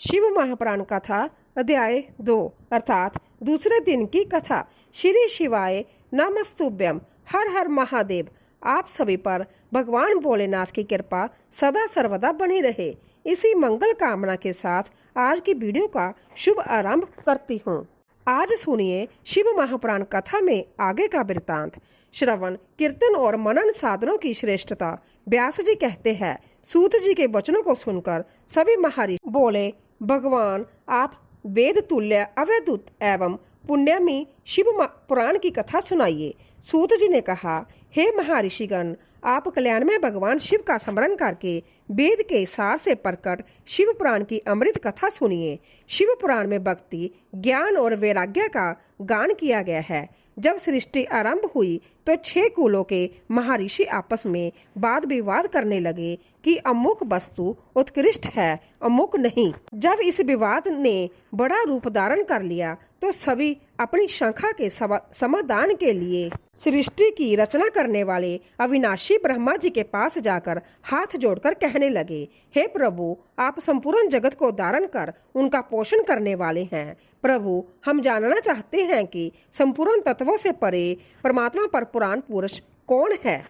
शिव महापुराण कथा अध्याय 2 अर्थात दूसरे दिन की कथा। श्री शिवाय नमस्तुभ्यम। हर हर महादेव। आप सभी पर भगवान भोलेनाथ की कृपा सदा सर्वदा बनी रहे। इसी मंगल कामना के साथ आज की वीडियो का शुभ आरंभ करती हूँ। आज सुनिए शिव महापुराण कथा में आगे का वृत्तांत। श्रवण कीर्तन और मनन साधनों की श्रेष्ठता। व्यास जी कहते हैं, सूत जी के वचनों को सुनकर सभी महर्षि बोले, भगवान आप वेद तुल्य अवधूत एवं पुण्यमी शिव पुराण की कथा सुनाइए। सूत जी ने कहा, हे महर्षिगण, आप कल्याण में भगवान शिव का स्मरण करके वेद के सार से प्रकट शिव पुराण की अमृत कथा सुनिए। शिव पुराण में भक्ति, ज्ञान और वैराग्य का गान किया गया है। जब सृष्टि आरंभ हुई तो 6 कुलों के महर्षि आपस में वाद विवाद करने लगे कि अमुक वस्तु उत्कृष्ट है, अमुक नहीं। जब इस विवाद ने बड़ा रूप धारण कर लिया तो सभी अपनी शंका के समाधान के लिए सृष्टि की रचना करने वाले अविनाशी ब्रह्मा जी के पास जाकर हाथ जोड़कर कहने लगे, हे प्रभु, आप संपूर्ण जगत को धारण कर उनका पोषण करने वाले हैं। प्रभु, हम जानना चाहते हैं कि संपूर्ण तत्वों से परे परमात्मा पर पुराण पुरुष कौन है।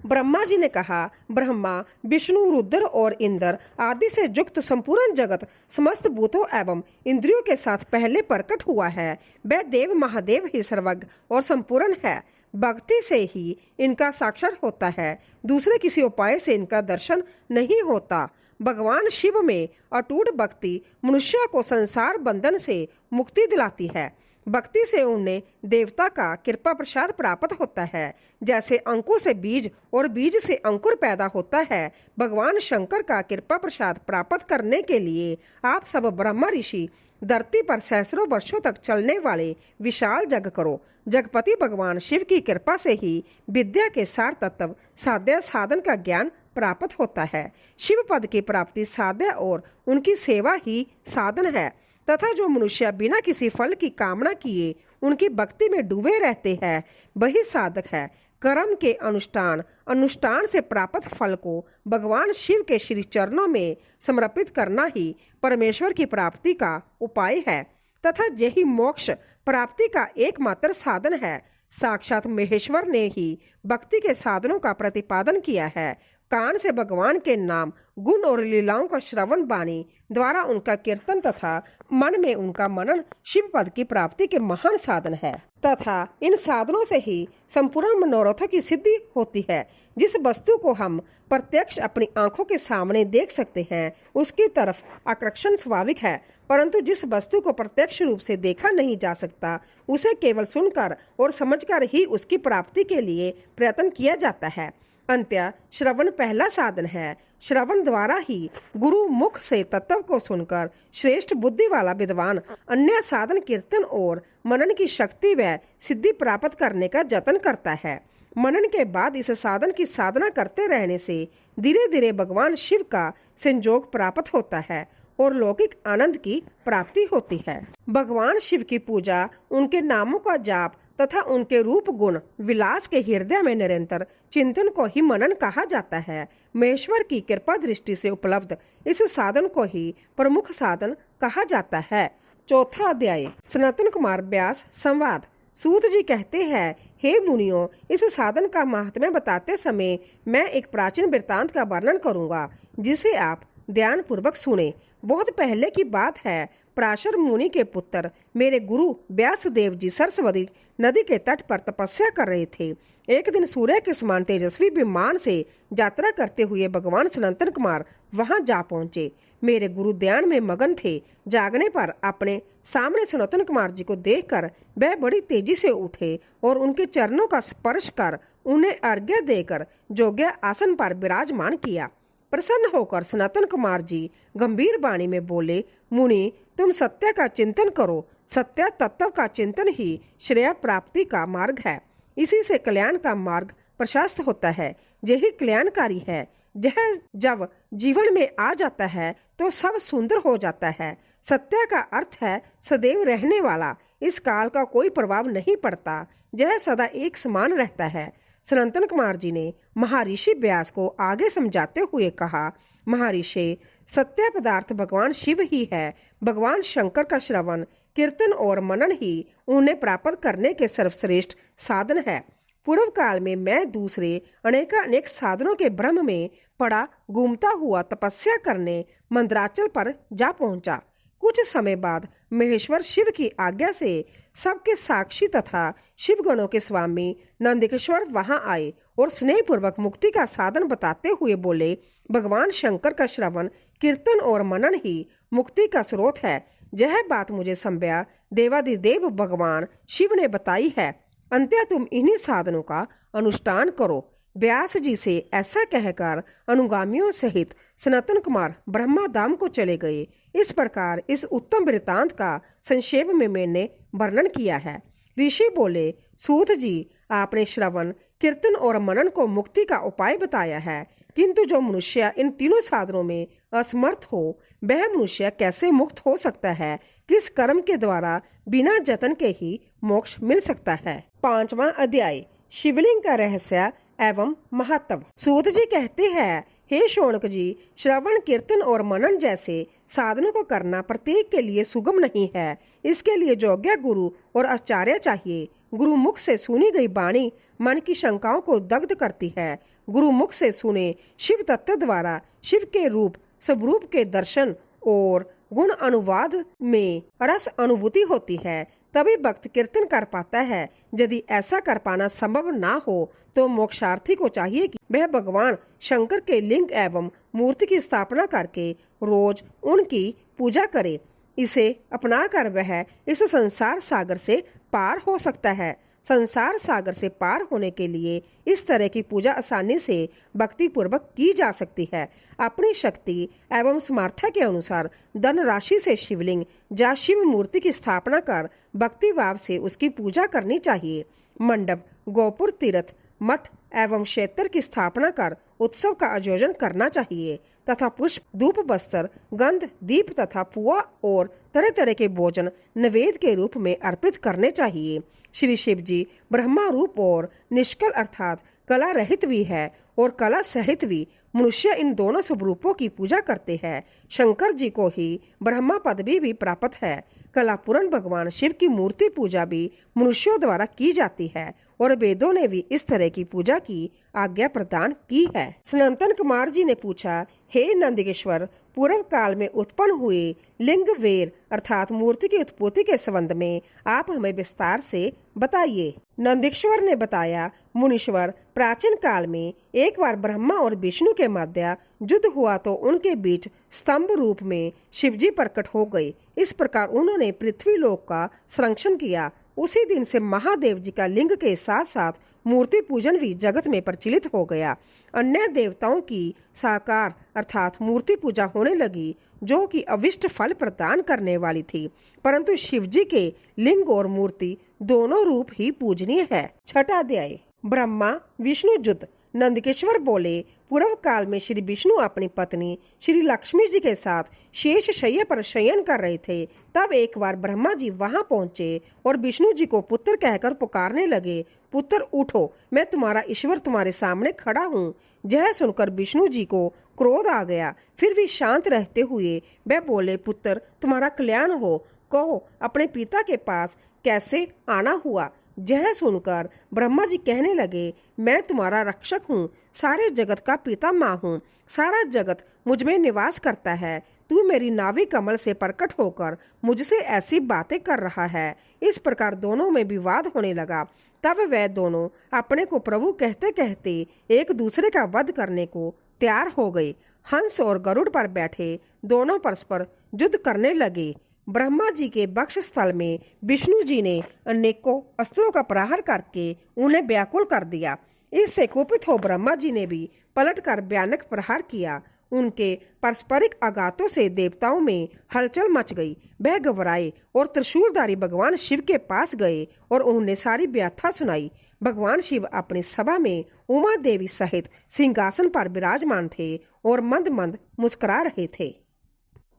ब्रह्मा जी ने कहा, ब्रह्मा, विष्णु, रुद्र और इंद्र आदि से युक्त संपूर्ण जगत समस्त भूतों एवं इंद्रियों के साथ पहले प्रकट हुआ है। वह देव महादेव ही सर्वज्ञ और संपूर्ण है। भक्ति से ही इनका साक्षात होता है, दूसरे किसी उपाय से इनका दर्शन नहीं होता। भगवान शिव में अटूट भक्ति मनुष्य को संसार बंधन से मुक्ति दिलाती है। भक्ति से उन्हें देवता का कृपा प्रसाद प्राप्त होता है। जैसे अंकुर से बीज और बीज से अंकुर पैदा होता है, भगवान शंकर का कृपा प्रसाद प्राप्त करने के लिए आप सब ब्रह्मा ऋषि धरती पर सहस्रों वर्षों तक चलने वाले विशाल जग करो। जगपति भगवान शिव की कृपा से ही विद्या के सार तत्व साध्य साधन का ज्ञान प्राप्त होता है। शिव पद की प्राप्ति साध्य और उनकी सेवा ही साधन है तथा जो मनुष्य बिना किसी फल की कामना किए उनकी भक्ति में डूबे रहते हैं, वही साधक है। कर्म के अनुष्ठान से प्राप्त फल को भगवान शिव के श्री चरणों में समर्पित करना ही परमेश्वर की प्राप्ति का उपाय है तथा यही मोक्ष प्राप्ति का एकमात्र साधन है। साक्षात महेश्वर ने ही भक्ति के साधनों का प्रतिपादन किया है। कान से भगवान के नाम, गुण और लीलाओं का श्रवण वाणी द्वारा उनका कीर्तन तथा मन में उनका मनन शिव पद की प्राप्ति के महान साधन है तथा इन साधनों से ही संपूर्ण मनोरथों की सिद्धि होती है। जिस वस्तु को हम प्रत्यक्ष अपनी आंखों के सामने देख सकते हैं उसकी तरफ आकर्षण स्वाभाविक है, परंतु जिस वस्तु को प्रत्यक्ष रूप से देखा नहीं जा सकता उसे केवल सुनकर और समझकर ही उसकी प्राप्ति के लिए प्रयत्न किया जाता है। अंत्य श्रवण पहला साधन है। श्रवण द्वारा ही गुरु मुख से तत्व को सुनकर श्रेष्ठ बुद्धि वाला विद्वान अन्य साधन कीर्तन और मनन की शक्ति व सिद्धि प्राप्त करने का जतन करता है। मनन के बाद इस साधन की साधना करते रहने से धीरे धीरे भगवान शिव का संयोग प्राप्त होता है और लौकिक आनंद की प्राप्ति होती है। भगवान शिव की पूजा, उनके नामों का जाप तथा उनके रूप गुण विलास के हृदय में निरंतर चिंतन को ही मनन कहा जाता है। महेश्वर की कृपा दृष्टि से उपलब्ध इस साधन को ही प्रमुख साधन कहा जाता है। चौथा अध्याय। सनातन कुमार व्यास संवाद। सूत जी कहते हैं, हे मुनियों, इस साधन का महात्म्य बताते समय मैं एक प्राचीन वृत्तांत का वर्णन करूंगा जिसे आप ध्यान पूर्वक सुने। बहुत पहले की बात है। पराशर मुनि के पुत्र मेरे गुरु व्यास देव जी सरस्वती नदी के तट पर तपस्या कर रहे थे। एक दिन सूर्य के समान तेजस्वी विमान से यात्रा करते हुए भगवान सनातन कुमार वहां जा पहुंचे। मेरे गुरु ध्यान में मगन थे। जागने पर अपने सामने सनातन कुमार जी को देखकर वह बड़ी तेजी से उठे और उनके चरणों का स्पर्श कर उन्हें अर्घ्य देकर योग्य आसन पर विराजमान किया। प्रसन्न होकर सनातन कुमार जी गंभीर वाणी में बोले, मुनि, तुम सत्य का चिंतन करो। सत्य तत्व का चिंतन ही श्रेय प्राप्ति का मार्ग है। इसी से कल्याण का मार्ग प्रशस्त होता है। यही कल्याणकारी है। यह जब जीवन में आ जाता है तो सब सुंदर हो जाता है। सत्य का अर्थ है सदैव रहने वाला। इस काल का कोई प्रभाव नहीं पड़ता। यह सदा एक समान रहता है। सनातन कुमार जी ने महर्षि व्यास को आगे समझाते हुए कहा, महर्षि सत्य पदार्थ भगवान शिव ही है। भगवान शंकर का श्रवण, कीर्तन और मनन ही उन्हें प्राप्त करने के सर्वश्रेष्ठ साधन है। पूर्व काल में मैं दूसरे अनेक साधनों के भ्रम में पड़ा घूमता हुआ तपस्या करने मंदराचल पर जा पहुंचा। कुछ समय बाद महेश्वर शिव की आज्ञा से सबके साक्षी तथा शिवगणों के स्वामी नंदिकेश्वर वहां आए और स्नेहपूर्वक मुक्ति का साधन बताते हुए बोले, भगवान शंकर का श्रवण, कीर्तन और मनन ही मुक्ति का स्रोत है। यह बात मुझे संभ्या देवाधिदेव भगवान शिव ने बताई है। अंत्य तुम इन्हीं साधनों का अनुष्ठान करो। व्यास जी से ऐसा कहकर अनुगामियों सहित सनातन कुमार ब्रह्मा धाम को चले गए। इस प्रकार इस उत्तम वृतांत का संक्षेप में मैंने वर्णन किया है। ऋषि बोले, सूत जी, आपने श्रवण, कीर्तन और मनन को मुक्ति का उपाय बताया है, किंतु जो मनुष्य इन तीनों साधनों में असमर्थ हो, वह मनुष्य कैसे मुक्त हो सकता है? किस कर्म के द्वारा बिना जतन के ही मोक्ष मिल सकता है? 5वां अध्याय, शिवलिंग का रहस्य एवं महत्व। सूत जी कहते हैं, हे शौनक जी, श्रवण, कीर्तन और मनन जैसे साधनों को करना प्रत्येक के लिए सुगम नहीं है। इसके लिए योग्य गुरु और आचार्य चाहिए। गुरु मुख से सुनी गई वाणी मन की शंकाओं को दग्ध करती है। गुरु मुख से सुने शिव तत्व द्वारा शिव के रूप स्वरूप के दर्शन और गुण अनुवाद में रस अनुभूति होती है, तभी भक्त कीर्तन कर पाता है। यदि ऐसा कर पाना संभव ना हो तो मोक्षार्थी को चाहिए कि वह भगवान शंकर के लिंग एवं मूर्ति की स्थापना करके रोज उनकी पूजा करे। इसे अपनाकर वह इस संसार सागर से पार हो सकता है। संसार सागर से पार होने के लिए इस तरह की पूजा आसानी से भक्ति पूर्वक की जा सकती है। अपनी शक्ति एवं सामर्थ्य के अनुसार धन राशि से शिवलिंग या शिव मूर्ति की स्थापना कर भक्ति भाव से उसकी पूजा करनी चाहिए। मंडप, गोपुर, तीर्थ, मठ एवं क्षेत्र की स्थापना कर उत्सव का आयोजन करना चाहिए तथा पुष्प, धूप, वस्त्र, गंध, दीप तथा पुआ और तरह तरह के भोजन नैवेद्य के रूप में अर्पित करने चाहिए। श्री शिव जी ब्रह्मा रूप और निष्कल अर्थात कला रहित भी है और कला सहित भी। मनुष्य इन दोनों स्वरूपों की पूजा करते हैं। शंकर जी को ही ब्रह्मा पदवी भी प्राप्त है। कलापूर्ण भगवान शिव की मूर्ति पूजा भी मनुष्यों द्वारा की जाती है और वेदों ने भी इस तरह की पूजा की आज्ञा प्रदान की है। सनातन कुमार जी ने पूछा, हे नंदिकेश्वर, पूर्व काल में उत्पन्न हुए लिंग वेर अर्थात मूर्ति की उत्पत्ति के संबंध में आप हमें विस्तार से बताइए। नंदिकेश्वर ने बताया, मुनीश्वर, प्राचीन काल में एक बार ब्रह्मा और विष्णु के मध्य युद्ध हुआ तो उनके बीच स्तंभ रूप में शिवजी प्रकट हो गए। इस प्रकार उन्होंने पृथ्वी लोक का संरक्षण किया। उसी दिन से महादेव जी का लिंग के साथ साथ मूर्ति पूजन भी जगत में प्रचलित हो गया। अन्य देवताओं की साकार अर्थात मूर्ति पूजा होने लगी, जो कि अविष्ट फल प्रदान करने वाली थी, परंतु शिव जी के लिंग और मूर्ति दोनों रूप ही पूजनीय है। 6वां अध्याय, ब्रह्मा विष्णु युद्ध। नंदिकेश्वर बोले, पूर्व काल में श्री विष्णु अपनी पत्नी श्री लक्ष्मी जी के साथ शेष शैया पर शयन कर रहे थे। तब एक बार ब्रह्मा जी वहां पहुंचे और विष्णु जी को पुत्र कहकर पुकारने लगे, पुत्र उठो, मैं तुम्हारा ईश्वर तुम्हारे सामने खड़ा हूँ। यह सुनकर विष्णु जी को क्रोध आ गया। फिर भी शांत रहते हुए वह बोले, पुत्र तुम्हारा कल्याण हो, कहो अपने पिता के पास कैसे आना हुआ। यह सुनकर ब्रह्मा जी कहने लगे, मैं तुम्हारा रक्षक हूँ, सारे जगत का पिता माँ हूँ, सारा जगत मुझ में निवास करता है। तू मेरी नाभि कमल से प्रकट होकर मुझसे ऐसी बातें कर रहा है। इस प्रकार दोनों में विवाद होने लगा। तब वह दोनों अपने को प्रभु कहते कहते एक दूसरे का वध करने को तैयार हो गए। हंस और गरुड़ पर बैठे दोनों परस्पर युद्ध करने लगे। ब्रह्मा जी के वक्ष स्थल में विष्णु जी ने अनेकों अस्त्रों का प्रहार करके उन्हें व्याकुल कर दिया। इससे कुपित हो ब्रह्मा जी ने भी पलटकर भयानक प्रहार किया। उनके पारस्परिक आघातों से देवताओं में हलचल मच गई। वह घबराए और त्रिशूलधारी भगवान शिव के पास गए और उन्हें सारी व्यथा सुनाई। भगवान शिव अपनी सभा में उमा देवी सहित सिंहासन पर विराजमान थे और मंद मंद मुस्कुरा रहे थे।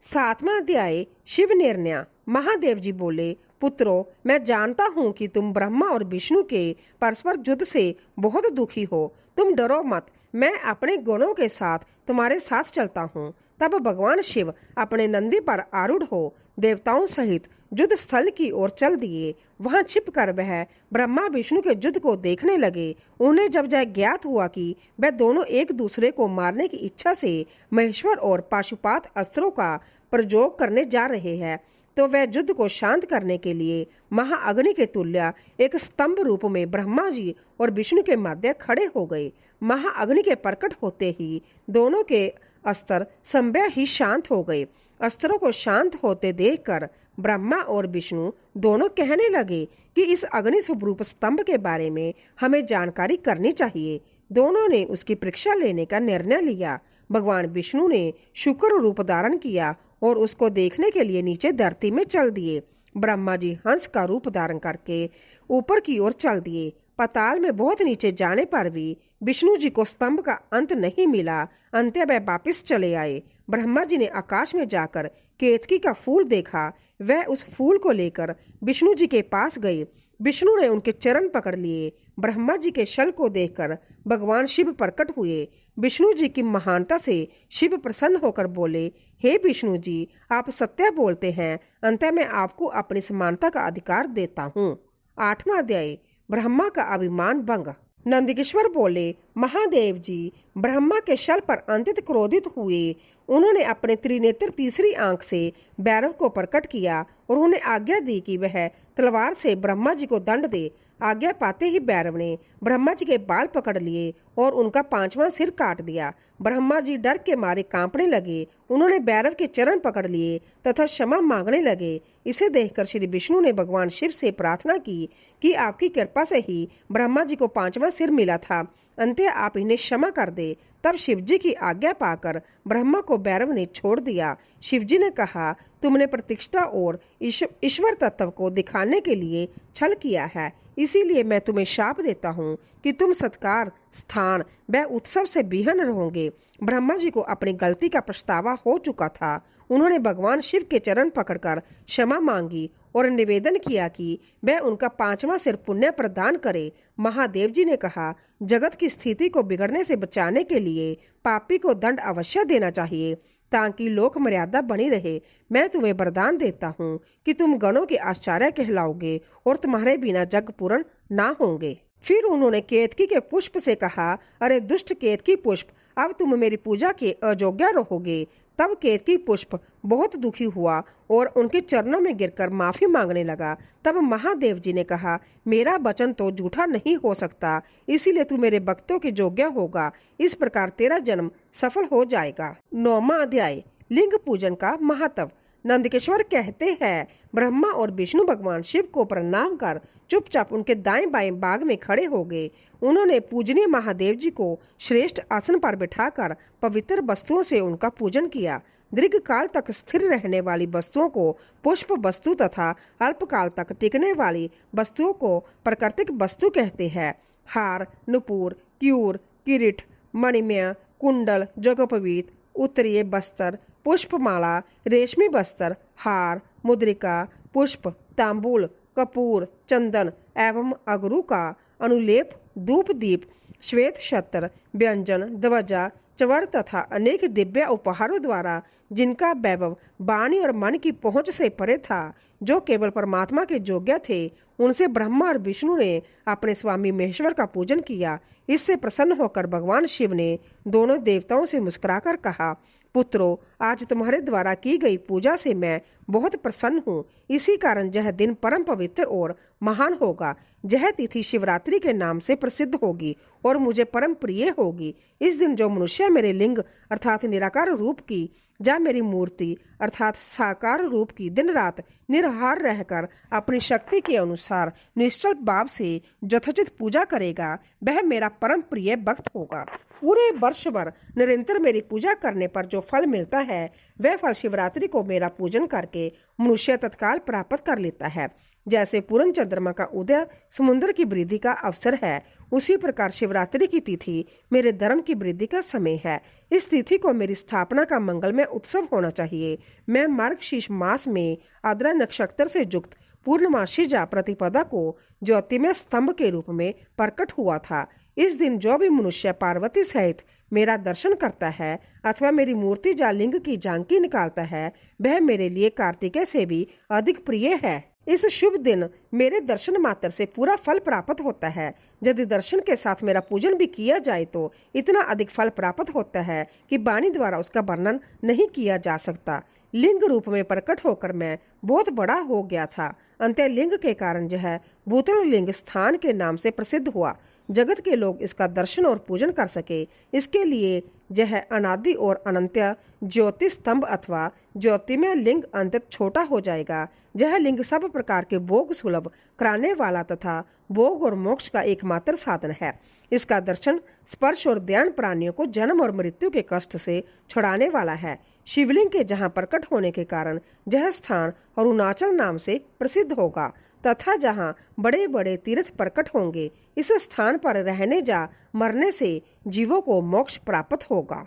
7वां अध्याय, शिव निर्णय। महादेव जी बोले, पुत्रों, मैं जानता हूँ कि तुम ब्रह्मा और विष्णु के परस्पर युद्ध से बहुत दुखी हो। तुम डरो मत, मैं अपने गुणों के साथ तुम्हारे साथ चलता हूँ। तब भगवान शिव अपने नंदी पर आरूढ़ हो देवताओं सहित युद्ध स्थल की ओर चल दिए। वहां छिपकर वह ब्रह्मा विष्णु के युद्ध को देखने लगे। उन्हें जब यह ज्ञात हुआ कि वह दोनों एक दूसरे को मारने की इच्छा से महेश्वर और पाशुपात अस्त्रों का प्रयोग करने जा रहे हैं, तो वह युद्ध को शांत करने के लिए महाअग्नि के तुल्य एक स्तंभ रूप में ब्रह्मा जी और विष्णु के मध्य खड़े हो गए। महाअग्नि के प्रकट होते ही दोनों के अस्त्र संभय ही शांत हो गए। अस्त्रों को शांत होते देखकर ब्रह्मा और विष्णु दोनों कहने लगे कि इस अग्नि स्वरूप स्तंभ के बारे में हमें जानकारी करनी चाहिए। दोनों ने उसकी परीक्षा लेने का निर्णय लिया। भगवान विष्णु ने शुक्र रूप धारण किया और उसको देखने के लिए नीचे धरती में चल दिए। ब्रह्मा जी हंस का रूप धारण करके ऊपर की ओर चल दिए। पाताल में बहुत नीचे जाने पर भी विष्णु जी को स्तंभ का अंत नहीं मिला। अंत्य वह वापिस चले आए। ब्रह्मा जी ने आकाश में जाकर केतकी का फूल देखा। वह उस फूल को लेकर विष्णु जी के पास गए। विष्णु ने उनके चरण पकड़ लिए। ब्रह्मा जी के शल को देखकर भगवान शिव प्रकट हुए। विष्णु जी की महानता से शिव प्रसन्न होकर बोले, हे विष्णु जी, आप सत्य बोलते हैं। अंत में आपको अपनी समानता का अधिकार देता हूँ। 8वां अध्याय, ब्रह्मा का अभिमान भंग। नंदकिश्वर बोले, महादेव जी, ब्रह्मा के शल पर अत्यंत क्रोधित हुए। उन्होंने अपने त्रिनेत्र तीसरी आंख से भैरव को प्रकट किया और उन्हें आज्ञा दी कि वह तलवार से ब्रह्मा जी को दंड दे। आज्ञा पाते ही भैरव ने ब्रह्मा जी के बाल पकड़ लिए और उनका 5वां सिर काट दिया। ब्रह्मा जी डर के मारे कांपने लगे। उन्होंने भैरव के चरण पकड़ लिए तथा क्षमा मांगने लगे। इसे देखकर श्री विष्णु ने भगवान शिव से प्रार्थना की कि आपकी कृपा से ही ब्रह्मा जी को 5वां सिर मिला था, अंत्य आप इन्हें क्षमा कर दे। तब शिवजी की आज्ञा पाकर ब्रह्मा को भैरव ने छोड़ दिया। शिवजी ने कहा, तुमने प्रतिष्ठा और ईश्वर तत्व को दिखाने के लिए छल किया है, इसीलिए मैं तुम्हें शाप देता हूँ कि तुम सत्कार, स्थान व उत्सव से विहीन रहोगे। ब्रह्मा जी को अपनी गलती का पछतावा हो चुका था। उन्होंने भगवान शिव के चरण पकड़कर क्षमा मांगी और निवेदन किया कि वह उनका 5वां सिर पुण्य प्रदान करे। महादेव जी ने कहा, जगत की स्थिति को बिगड़ने से बचाने के लिए पापी को दंड अवश्य देना चाहिए ताकि लोक मर्यादा बनी रहे। मैं तुम्हें वरदान देता हूँ कि तुम गणों के आश्चर्य कहलाओगे और तुम्हारे बिना जग पूर्ण ना होंगे। फिर उन्होंने केतकी के पुष्प से कहा, अरे दुष्ट केतकी पुष्प, अब तुम मेरी पूजा के अयोग्य रहोगे। तब केतकी पुष्प बहुत दुखी हुआ और उनके चरणों में गिरकर माफी मांगने लगा। तब महादेव जी ने कहा, मेरा वचन तो झूठा नहीं हो सकता, इसीलिए तू मेरे भक्तों के योग्य होगा। इस प्रकार तेरा जन्म सफल हो जाएगा। 9वां अध्याय, लिंग पूजन का महत्व। नंदकिश्वर कहते हैं, ब्रह्मा और विष्णु भगवान शिव को प्रणाम कर चुपचाप उनके दाएं बाएं बाग में खड़े हो गए। उन्होंने पूजनीय महादेव जी को श्रेष्ठ आसन पर बिठाकर पवित्र वस्तुओं से उनका पूजन किया। दीर्घ काल तक स्थिर रहने वाली वस्तुओं को पुष्प वस्तु तथा अल्पकाल तक टिकने वाली वस्तुओं को प्राकृतिक वस्तु कहते हैं। हार, नुपुर, क्यूर, किरीट, मणिमय, कुंडल, जगोपवीत, उत्तरीय बस्तर, पुष्पमाला, रेशमी बस्तर, हार, मुद्रिका, पुष्प, तांबूल, कपूर, चंदन एवं अगरू का अनुलेप, धूप दीप, श्वेत छत्र, व्यंजन, ध्वजा, चवर तथा अनेक दिव्य उपहारों द्वारा जिनका वैभव वाणी और मन की पहुंच से परे था, जो केवल परमात्मा के योग्य थे, उनसे ब्रह्मा और विष्णु ने अपने स्वामी महेश्वर का पूजन किया। इससे प्रसन्न होकर भगवान शिव ने दोनों देवताओं से मुस्कुराकर कहा, पुत्रों, आज तुम्हारे द्वारा की गई पूजा से मैं बहुत प्रसन्न हूँ। इसी कारण यह दिन परम पवित्र और महान होगा। यह तिथि शिवरात्रि के नाम से प्रसिद्ध होगी और मुझे परम प्रिय होगी। इस दिन जो मनुष्य मेरे लिंग अर्थात निराकार रूप की या मेरी मूर्ति अर्थात साकार रूप की दिन रात निराहार रहकर अपनी शक्ति के अनुसार निश्चल भाव से यथोचित पूजा करेगा, वह मेरा परम प्रिय भक्त होगा। पूरे वर्ष भर निरंतर मेरी पूजा करने पर जो फल मिलता है वह फल शिवरात्रि को मेरा पूजन करके मनुष्य तत्काल प्राप्त कर लेता है। जैसे पूर्ण चंद्रमा का उदय समुद्र की वृद्धि का अवसर है, उसी प्रकार शिवरात्रि की तिथि मेरे धर्म की वृद्धि का समय है। इस तिथि को मेरी स्थापना का मंगलमय उत्सव होना चाहिए। मैं मार्गशीर्ष मास में आद्रा नक्षत्र से युक्त पूर्णमासी जा प्रतिपदा को ज्योतिमय स्तंभ के रूप में प्रकट हुआ था। इस दिन जो भी मनुष्य पार्वती सहित मेरा दर्शन करता है अथवा मेरी मूर्ति या लिंग की झांकी निकालता है, वह मेरे लिए कार्तिकेय से भी अधिक प्रिय है। इस शुभ दिन मेरे दर्शन मात्र से पूरा फल प्राप्त होता है। यदि दर्शन के साथ मेरा पूजन भी किया जाए तो इतना अधिक फल प्राप्त होता है कि वाणी द्वारा उसका वर्णन नहीं किया जा सकता। लिंग रूप में प्रकट होकर मैं बहुत बड़ा हो गया था। अंत्य लिंग के कारण यह भूतल लिंग स्थान के नाम से प्रसिद्ध हुआ। जगत के लोग इसका दर्शन और पूजन कर सके, इसके लिए यह अनादि और अनंत्य ज्योति स्तंभ अथवा ज्योतिमय लिंग अंत छोटा हो जाएगा। यह लिंग सब प्रकार के भोग सुलभ कराने वाला तथा भोग और मोक्ष का एकमात्र साधन है। इसका दर्शन, स्पर्श और ध्यान प्राणियों को जन्म और मृत्यु के कष्ट से छुड़ाने वाला है। शिवलिंग के जहाँ प्रकट होने के कारण यह स्थान अरुणाचल नाम से प्रसिद्ध होगा तथा जहाँ बड़े बड़े तीर्थ प्रकट होंगे, इस स्थान पर रहने जा मरने से जीवों को मोक्ष प्राप्त होगा।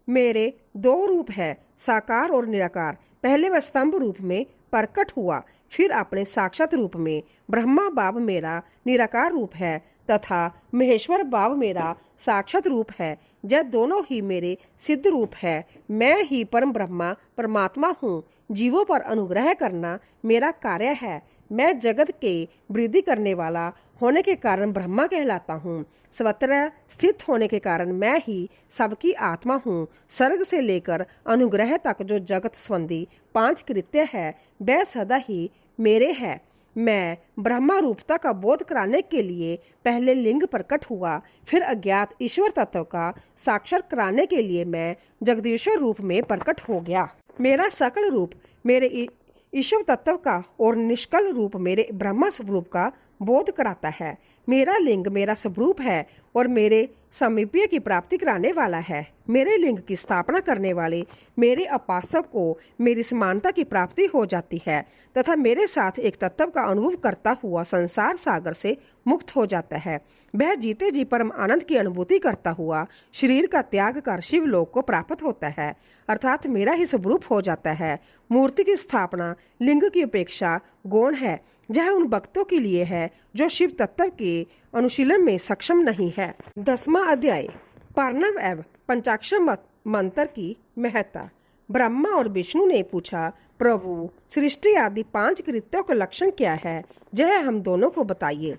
मेरे दो रूप है, साकार और निराकार। पहले वह स्तंभ रूप में प्रकट हुआ, फिर अपने साक्षात रूप में। ब्रह्मा बाब मेरा निराकार रूप है तथा महेश्वर बाब मेरा साक्षात रूप है। यह दोनों ही मेरे सिद्ध रूप है। मैं ही परम ब्रह्मा परमात्मा हूँ। जीवों पर अनुग्रह करना मेरा कार्य है। मैं जगत के वृद्धि करने वाला होने के कारण ब्रह्मा कहलाता हूँ। सर्वत्र स्थित होने के कारण मैं ही सबकी आत्मा हूँ। सर्ग से लेकर अनुग्रह तक जो जगत संबंधी 5 कृत्य है, वह सदा ही मेरे है। मैं ब्रह्मा रूपता का बोध कराने के लिए पहले लिंग प्रकट हुआ, फिर अज्ञात ईश्वर तत्व का साक्षर कराने के लिए मैं जगदीश्वर रूप में प्रकट हो गया। मेरा सकल रूप मेरे ईश्वर तत्व का और निष्कल रूप मेरे ब्रह्मा स्वरूप का बोध कराता है। मेरा लिंग मेरा स्वरूप है और मेरे समीप्य की प्राप्ति कराने वाला है। मेरे लिंग की स्थापना करने वाले मेरे उपासक को मेरी समानता की प्राप्ति हो जाती है तथा मेरे साथ एक तत्व का अनुभव करता हुआ संसार सागर से मुक्त हो जाता है। वह जीते जी परम आनंद की अनुभूति करता हुआ शरीर का त्याग कर शिवलोक को प्राप्त होता है, अर्थात मेरा ही स्वरूप हो जाता है। मूर्ति की स्थापना लिंग की अपेक्षा गौण है। यह उन भक्तों के लिए है जो शिव तत्व के अनुशीलन में सक्षम नहीं है। 10वां अध्याय, पार्णव एवं पंचाक्षर मंत्र की महत्ता। ब्रह्मा और विष्णु ने पूछा, प्रभु, सृष्टि आदि 5 कृत्यों का लक्षण क्या है? यह हम दोनों को बताइए।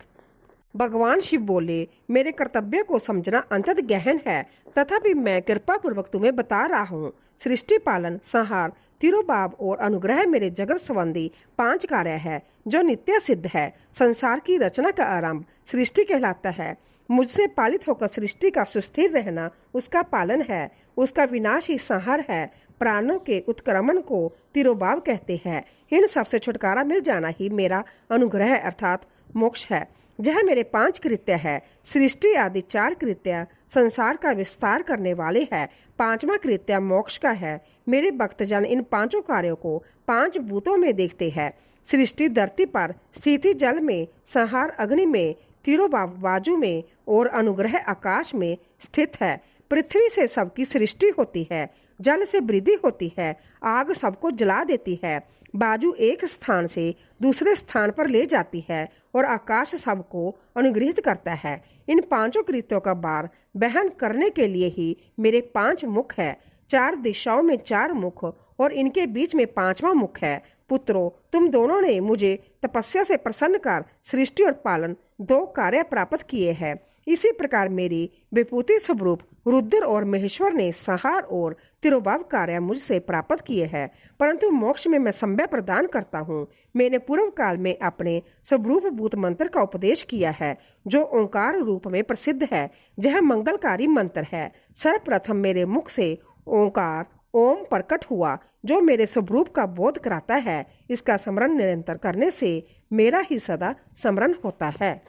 भगवान शिव बोले, मेरे कर्तव्य को समझना अंतत गहन है, तथापि मैं कृपा पूर्वक तुम्हें बता रहा हूँ। सृष्टि, पालन, संहार, तिरोभाव और अनुग्रह मेरे जगत संबंधी 5 कार्य है जो नित्य सिद्ध है। संसार की रचना का आरंभ सृष्टि कहलाता है। मुझसे पालित होकर सृष्टि का सुस्थिर रहना उसका पालन है। उसका विनाश ही संहार है। प्राणों के उत्क्रमण को तिरोभाव कहते हैं। इन सबसे छुटकारा मिल जाना ही मेरा अनुग्रह अर्थात मोक्ष है। यह मेरे 5 कृत्य है। सृष्टि आदि 4 कृत्य संसार का विस्तार करने वाले हैं। 5वां कृत्य मोक्ष का है। मेरे भक्तजन इन 5 कार्यों को 5 भूतों में देखते हैं। सृष्टि धरती पर, स्थिति जल में, संहार अग्नि में, तिरोभाव बाजू में और अनुग्रह आकाश में स्थित है। पृथ्वी से सबकी सृष्टि होती है, जल से वृद्धि होती है, आग सबको जला देती है, बाजू एक स्थान से दूसरे स्थान पर ले जाती है और आकाश सबको अनुग्रहित करता है। इन 5 कृत्यों का भार वहन करने के लिए ही मेरे 5 मुख है। 4 दिशाओं में 4 मुख और इनके बीच में 5वां मुख है। पुत्रों, तुम दोनों ने मुझे तपस्या से प्रसन्न कर सृष्टि और पालन 2 कार्य प्राप्त किए हैं। इसी प्रकार मेरी विभूति स्वरूप रुद्र और महेश्वर ने संहार और तिरोभाव कार्य मुझसे प्राप्त किए हैं, परंतु मोक्ष में मैं संभय प्रदान करता हूँ। मैंने पूर्व काल में अपने स्वरूप भूत मंत्र का उपदेश किया है जो ओंकार रूप में प्रसिद्ध है। यह मंगलकारी मंत्र है। सर्वप्रथम मेरे मुख से ओंकार ओम प्रकट हुआ जो मेरे स्वरूप का बोध कराता है। इसका स्मरण निरंतर करने से मेरा ही सदा स्मरण होता है।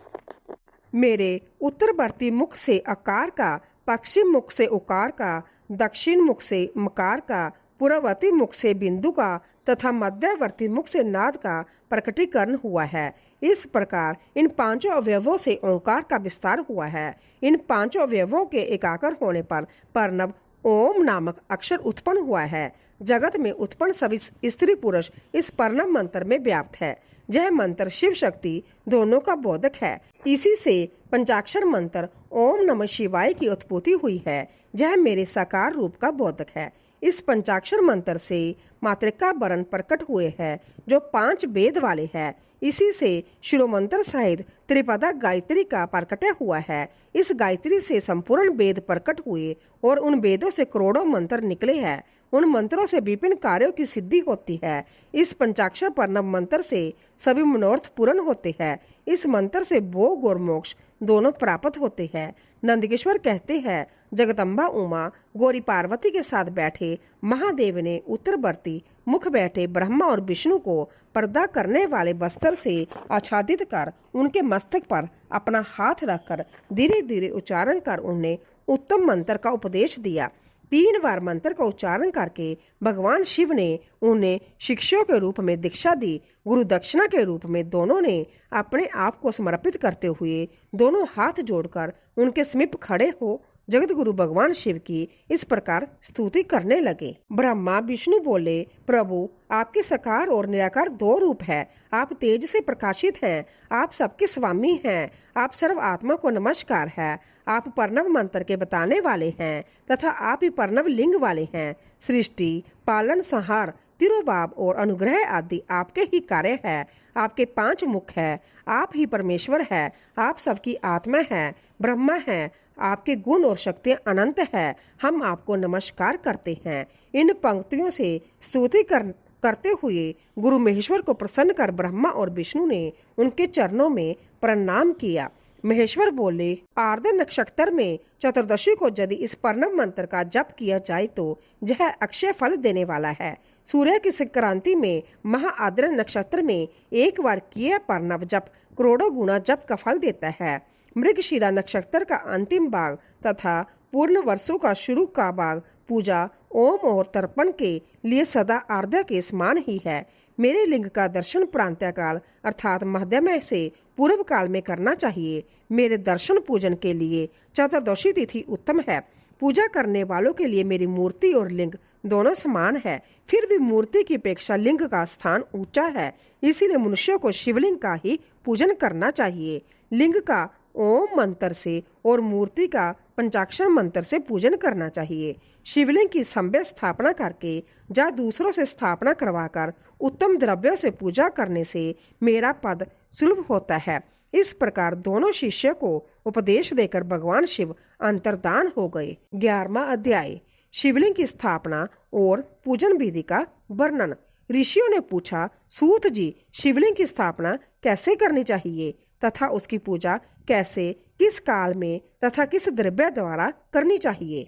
मेरे उत्तरवर्ती मुख से आकार का, पश्चिम मुख से उकार का, दक्षिण मुख से मकार का, पूर्ववर्ती मुख से बिंदु का तथा मध्यवर्ती मुख से नाद का प्रकटीकरण हुआ है। इस प्रकार इन पांचों अवयवों से ओंकार का विस्तार हुआ है। इन पांचों अवयवों के एकाकर होने पर प्रणव ओम नामक अक्षर उत्पन्न हुआ है। जगत में उत्पन्न सभी स्त्री पुरुष इस प्रणव मंत्र में व्याप्त है। यह मंत्र शिव शक्ति दोनों का बोधक है। इसी से पंचाक्षर मंत्र ओम नमः शिवाय की उत्पत्ति हुई है। यह मेरे साकार रूप का बोधक है। इस पंचाक्षर मंत्र से मातृका वर्ण प्रकट हुए हैं जो 5 वेद वाले हैं। इसी से शिरोमंत्र सहित त्रिपदा गायत्री का प्रकटय हुआ है। इस गायत्री से संपूर्ण वेद प्रकट हुए और उन वेदों से करोड़ों मंत्र निकले हैं। उन मंत्रों से विभिन्न कार्यों की सिद्धि होती है। इस पंचाक्षर प्रणव मंत्र से सभी मनोरथ पूर्ण होते हैं। इस मंत्र से भोग और मोक्ष दोनों प्राप्त होते हैं। नंदकिशोर कहते हैं, जगदम्बा उमा गौरी पार्वती के साथ बैठे महादेव ने उत्तरवर्ती मुख बैठे ब्रह्मा और विष्णु को पर्दा करने वाले वस्त्र से आच्छादित कर उनके मस्तक पर अपना हाथ रखकर धीरे धीरे उच्चारण कर उन्हें उत्तम मंत्र का उपदेश दिया। 3 बार मंत्र का उच्चारण करके भगवान शिव ने उन्हें शिष्यों के रूप में दीक्षा दी। गुरु दक्षिणा के रूप में दोनों ने अपने आप को समर्पित करते हुए दोनों हाथ जोड़कर उनके समीप खड़े हो जगत गुरु भगवान शिव की इस प्रकार स्तुति करने लगे। ब्रह्मा विष्णु बोले, प्रभु आपके साकार और निराकार 2 रूप है। आप तेज से प्रकाशित हैं। आप सबके स्वामी हैं। आप सर्व आत्मा को नमस्कार है। आप प्रणव मंत्र के बताने वाले हैं तथा आप ही प्रणव लिंग वाले हैं। सृष्टि, पालन, संहार, तिरोभाव और अनुग्रह आदि आपके ही कार्य है। आपके 5 मुख है। आप ही परमेश्वर है। आप सबकी आत्मा है, ब्रह्मा है। आपके गुण और शक्तियाँ अनंत है। हम आपको नमस्कार करते हैं। इन पंक्तियों से स्तुति करते हुए गुरु महेश्वर को प्रसन्न कर ब्रह्मा और विष्णु ने उनके चरणों में प्रणाम किया। महेश्वर बोले, आर्द्र नक्षत्र में चतुर्दशी को यदि इस प्रणव मंत्र का जप किया जाए तो यह अक्षय फल देने वाला है। सूर्य की संक्रांति में महाआद्र नक्षत्र में एक बार किया प्रणव जप करोड़ों गुना जप का फल देता है। मृगशिरा नक्षत्र का अंतिम भाग तथा पूर्ण वर्षों का शुरू का भाग पूजा ओम और तर्पण के लिए सदा आर्द्र के समान ही है। मेरे लिंग का दर्शन प्रांतःकाल अर्थात मध्यमय से पूर्व काल में करना चाहिए। मेरे दर्शन पूजन के लिए चतुर्दशी तिथि उत्तम है। पूजा करने वालों के लिए मेरी मूर्ति और लिंग दोनों समान है। फिर भी मूर्ति की अपेक्षा लिंग का स्थान ऊंचा है। इसीलिए मनुष्यों को शिवलिंग का ही पूजन करना चाहिए। लिंग का ओम मंत्र से और मूर्ति का पंचाक्षर मंत्र से पूजन करना चाहिए। शिवलिंग की सभ्य स्थापना करके या दूसरों से स्थापना करवाकर उत्तम द्रव्यों से पूजा करने से मेरा पद सुलभ होता है। इस प्रकार दोनों शिष्य को उपदेश देकर भगवान शिव अंतर्धान हो गए। 11वां अध्याय शिवलिंग की स्थापना और पूजन विधि का वर्णन। ऋषियों ने पूछा, सूत जी, शिवलिंग की स्थापना कैसे करनी चाहिए तथा उसकी पूजा कैसे, किस काल में तथा किस द्रव्य द्वारा करनी चाहिए।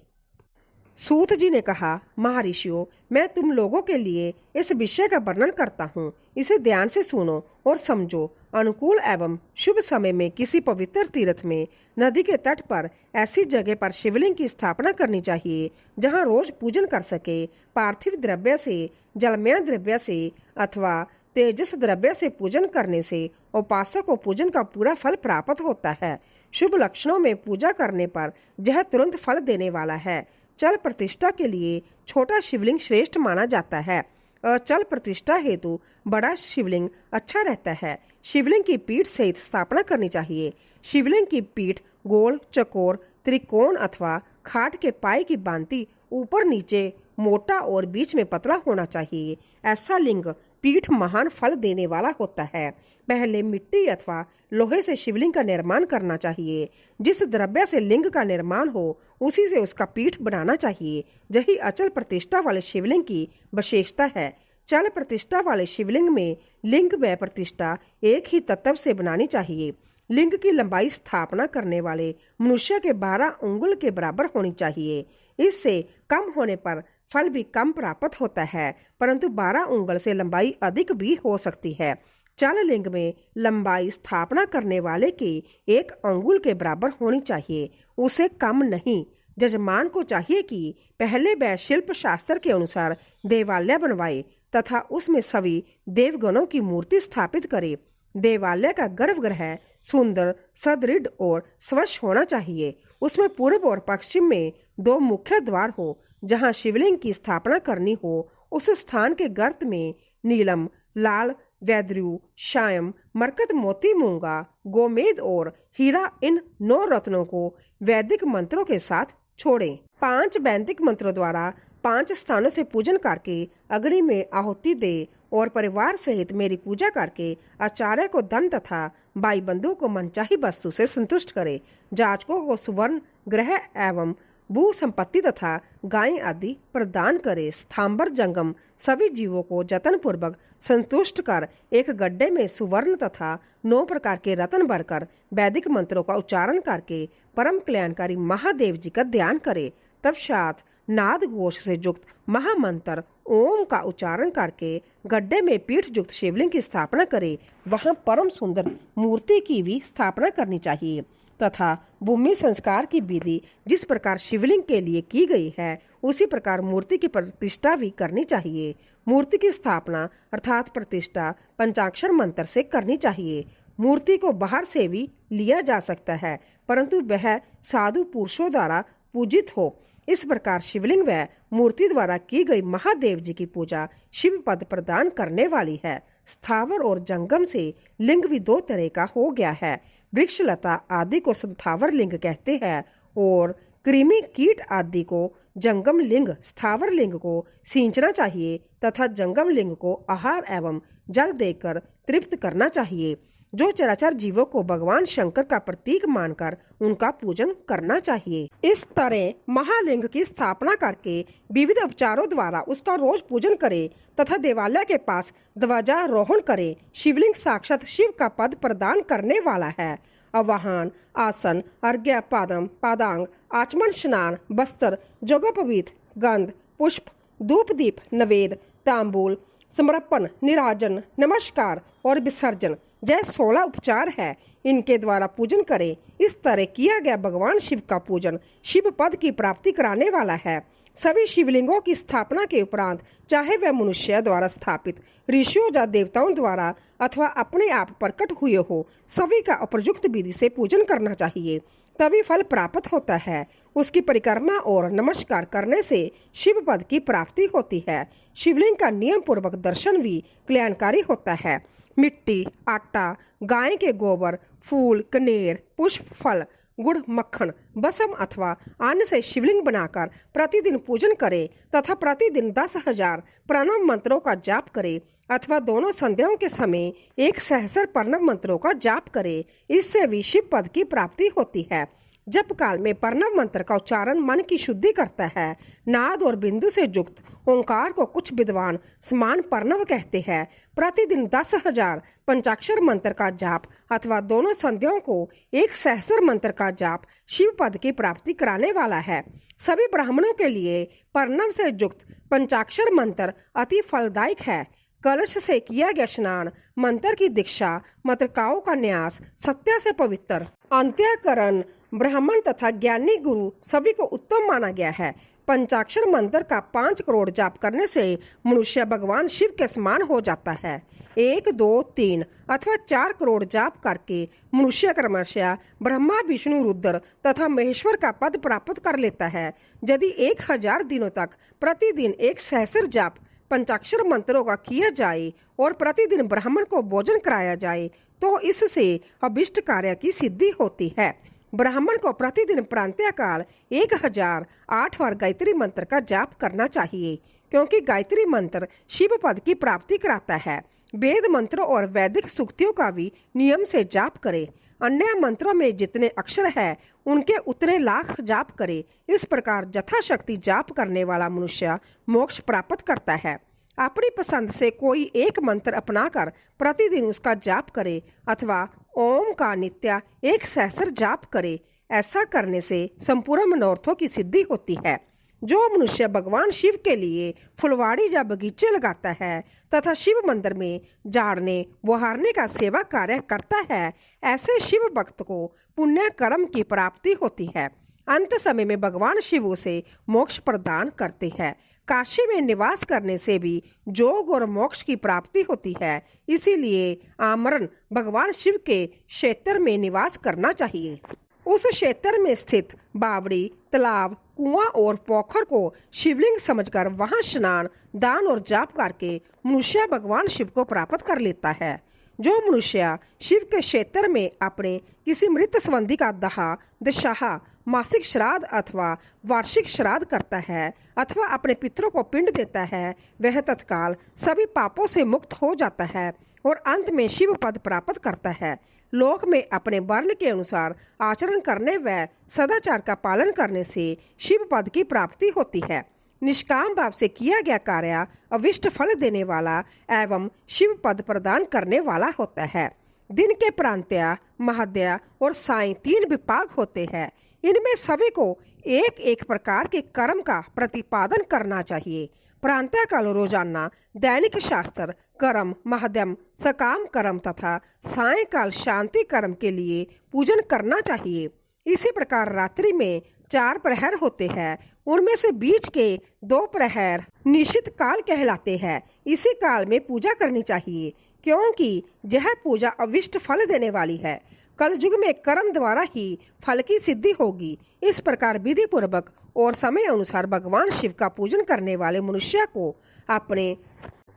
सूत जी ने कहा, महर्षियों, मैं तुम लोगों के लिए इस विषय का वर्णन करता हूँ। इसे ध्यान से सुनो और समझो। अनुकूल एवं शुभ समय में किसी पवित्र तीर्थ में नदी के तट पर ऐसी जगह पर शिवलिंग की स्थापना करनी चाहिए जहाँ रोज पूजन कर सके। पार्थिव द्रव्य से, जलमय द्रव्य से अथवा तेजस द्रव्य से पूजन करने से उपासक को पूजन का पूरा फल प्राप्त होता है। शुभ लक्षणों में पूजा करने पर यह तुरंत फल देने वाला है। चल प्रतिष्ठा के लिए छोटा शिवलिंग श्रेष्ठ माना जाता है। अचल प्रतिष्ठा हेतु बड़ा शिवलिंग अच्छा रहता है। शिवलिंग की पीठ सहित स्थापना करनी चाहिए। शिवलिंग की पीठ गोल, चकोर, त्रिकोण अथवा खाट के पाए की भांति ऊपर नीचे मोटा और बीच में पतला होना चाहिए। ऐसा लिंग पीठ महान फल देने वाला होता है। पहले मिट्टी अथवा लोहे से शिवलिंग का निर्माण करना चाहिए। जिस द्रव्य से लिंग का निर्माण हो उसी से उसका पीठ बनाना चाहिए। यही अचल प्रतिष्ठा वाले शिवलिंग की विशेषता है। चल प्रतिष्ठा वाले शिवलिंग में लिंग व प्रतिष्ठा एक ही तत्व से बनानी चाहिए। लिंग की लंबाई स्थापना करने वाले मनुष्य के 12 अंगुल के बराबर होनी चाहिए। इससे कम होने पर फल भी कम प्राप्त होता है, परंतु 12 उंगल से लंबाई अधिक भी हो सकती है। चल लिंग में लंबाई स्थापना करने वाले की 1 अंगुल के बराबर होनी चाहिए, उसे कम नहीं। जजमान को चाहिए कि पहले वह शिल्प शास्त्र के अनुसार देवालय बनवाए तथा उसमें सभी देवगणों की मूर्ति स्थापित करे। देवालय का गर्भगृह सुंदर, सदृढ़ और स्वच्छ होना चाहिए। उसमें पूर्व और पश्चिम में 2 मुख्य द्वार हो। जहाँ शिवलिंग की स्थापना करनी हो उस स्थान के गर्त में नीलम, लाल, वैद्रू, श्याम, मरकत, मोती, मूंगा, गोमेद और हीरा इन 9 रत्नों को वैदिक मंत्रों के साथ छोड़ें। 5 वैदिक मंत्रों द्वारा 5 स्थानों से पूजन करके अग्नि में आहुति दे और परिवार सहित मेरी पूजा करके आचार्य को धन तथा भाई बंधु को मनचाही वस्तु से संतुष्ट करे। जाचकों को सुवर्ण, ग्रह एवं भू संपत्ति तथा गाय आदि प्रदान करे। स्थाम्बर जंगम सभी जीवों को जतन पूर्वक संतुष्ट कर एक गड्ढे में सुवर्ण तथा 9 प्रकार के रत्न भरकर वैदिक मंत्रों का उच्चारण करके परम कल्याणकारी महादेव जी का ध्यान करे। तत्पश्चात नाद घोष से युक्त महामंत्र ओम का उच्चारण करके गड्ढे में पीठ युक्त शिवलिंग की स्थापना करे। वहां परम सुंदर मूर्ति की भी स्थापना करनी चाहिए तथा भूमि संस्कार की विधि जिस प्रकार शिवलिंग के लिए की गई है उसी प्रकार मूर्ति की प्रतिष्ठा भी करनी चाहिए। मूर्ति की स्थापना अर्थात प्रतिष्ठा पंचाक्षर मंत्र से करनी चाहिए। मूर्ति को बाहर से भी लिया जा सकता है परंतु वह साधु पुरुषों द्वारा पूजित हो। इस प्रकार शिवलिंग व मूर्ति द्वारा की गई महादेव जी की पूजा शिव पद प्रदान करने वाली है। स्थावर और जंगम से लिंग भी 2 तरह का हो गया है। वृक्ष लता आदि को स्थावर लिंग कहते हैं और कृमि कीट आदि को जंगम लिंग। स्थावर लिंग को सींचना चाहिए तथा जंगम लिंग को आहार एवं जल देकर तृप्त करना चाहिए। जो चराचर जीवों को भगवान शंकर का प्रतीक मानकर उनका पूजन करना चाहिए। इस तरह महालिंग की स्थापना करके विविध उपचारों द्वारा उसका रोज पूजन करे तथा देवालय के पास ध्वजारोहण करे। शिवलिंग साक्षात शिव का पद प्रदान करने वाला है। आवाहन, आसन, अर्घ्य, पादम, पादांग, आचमन, स्नान, वस्त्र, जोगोपवीत, गंध, पुष्प, धूप दीप, नवेद, तांबूल, समर्पण, निराजन, नमस्कार और विसर्जन जय 16 उपचार है। इनके द्वारा पूजन करें। इस तरह किया गया भगवान शिव का पूजन शिव पद की प्राप्ति कराने वाला है। सभी शिवलिंगों की स्थापना के उपरांत चाहे वह मनुष्य द्वारा स्थापित, ऋषियों या देवताओं द्वारा अथवा अपने आप प्रकट हुए हो, सभी का उपयुक्त विधि से पूजन करना चाहिए, तभी फल प्राप्त होता है। उसकी परिक्रमा और नमस्कार करने से शिव पद की प्राप्ति होती है। शिवलिंग का नियम पूर्वक दर्शन भी कल्याणकारी होता है। मिट्टी, आटा, गाय के गोबर, फूल, कनेर, पुष्प, फल, गुड़, मक्खन, बसम अथवा अन्न से शिवलिंग बनाकर प्रतिदिन पूजन करे तथा प्रतिदिन 10,000 प्रणव मंत्रों का जाप करे अथवा दोनों संध्याओं के समय 1 सहस्र प्रणव मंत्रों का जाप करे। इससे भी शिव पद की प्राप्ति होती है। जप काल में प्रणव मंत्र का उच्चारण मन की शुद्धि करता है। नाद और बिंदु से युक्त ओंकार को कुछ विद्वान समान प्रणव कहते हैं। प्रतिदिन 10,000 पंचाक्षर मंत्र का जाप अथवा दोनों संध्याओं को 1 सहस्र मंत्र का जाप शिव पद की प्राप्ति कराने वाला है। सभी ब्राह्मणों के लिए प्रणव से युक्त पंचाक्षर मंत्र अति फलदायक है। कलश से किया गया स्नान, मंत्र की दीक्षा, मत्रकाओं का न्यास, सत्या से पवित्र अंत्यकरण ब्राह्मण तथा ज्ञानी गुरु सभी को उत्तम माना गया है। पंचाक्षर मंत्र का 5 करोड़ जाप करने से मनुष्य भगवान शिव के समान हो जाता है। 1, 2, 3 अथवा 4 करोड़ जाप करके मनुष्य क्रमशः ब्रह्मा, विष्णु, रुद्र तथा महेश्वर का पद प्राप्त कर लेता है। यदि 1000 दिनों तक प्रतिदिन 1 सहस्र जाप पंचाक्षर मंत्रों का किया जाए और प्रतिदिन ब्राह्मण को भोजन कराया जाए तो इससे अभिष्ट कार्य की सिद्धि होती है। ब्राह्मण को प्रतिदिन प्रातःकाल 1008 बार गायत्री मंत्र का जाप करना चाहिए क्योंकि गायत्री मंत्र शिव पद की प्राप्ति कराता है। वेद मंत्रों और वैदिक सूक्तियों का भी नियम से जाप करे। अन्य मंत्रों में जितने अक्षर है उनके उतने लाख जाप करे। इस प्रकार यथाशक्ति जाप करने वाला मनुष्य मोक्ष प्राप्त करता है। अपनी पसंद से कोई एक मंत्र अपनाकर प्रतिदिन उसका जाप करे अथवा ओम का नित्य 1 सहस्र जाप करे। ऐसा करने से संपूर्ण मनोरथों की सिद्धि होती है। जो मनुष्य भगवान शिव के लिए फुलवाड़ी या बगीचे लगाता है तथा शिव मंदिर में झाड़ने बहारने का सेवा कार्य करता है, ऐसे शिव भक्त को पुण्य कर्म की प्राप्ति होती है। अंत समय में भगवान शिव उसे मोक्ष प्रदान करते हैं। काशी में निवास करने से भी योग और मोक्ष की प्राप्ति होती है। इसीलिए आमरण भगवान शिव के क्षेत्र में निवास करना चाहिए। उस क्षेत्र में स्थित बावड़ी, तालाब, कुआं और पोखर को शिवलिंग समझकर वहां स्नान, दान और जाप करके मनुष्य भगवान शिव को प्राप्त कर लेता है। जो मनुष्य शिव के क्षेत्र में अपने किसी मृत संबंधी का दहा, दशहा, मासिक श्राद्ध अथवा वार्षिक श्राद्ध करता है अथवा अपने पितरों को पिंड देता है, वह तत्काल सभी पापों से मुक्त हो जाता है और अंत में शिव पद प्राप्त करता है। लोक में अपने वर्ण के अनुसार आचरण करने व सदाचार का पालन करने से शिव पद की प्राप्ति होती है। निष्काम भाव से किया गया कार्य अविष्ट फल देने वाला एवं शिव पद प्रदान करने वाला होता है। दिन के प्रांत्य, महाद्य और साय 3 विभाग होते हैं। इनमें सभी को एक एक प्रकार के कर्म का प्रतिपादन करना चाहिए। प्रांतः काल रोजाना दैनिक शास्त्र कर्म, महाद्यम सकाम कर्म तथा सायंकाल शांति कर्म के लिए पूजन करना चाहिए। इसी प्रकार रात्रि में 4 प्रहर होते हैं। उनमें से बीच के 2 प्रहर निश्चित काल कहलाते हैं। इसी काल में पूजा करनी चाहिए, क्योंकि यह पूजा अविष्ट फल देने वाली है। कल युग में कर्म द्वारा ही फल की सिद्धि होगी। इस प्रकार विधि पूर्वक और समय अनुसार भगवान शिव का पूजन करने वाले मनुष्य को अपने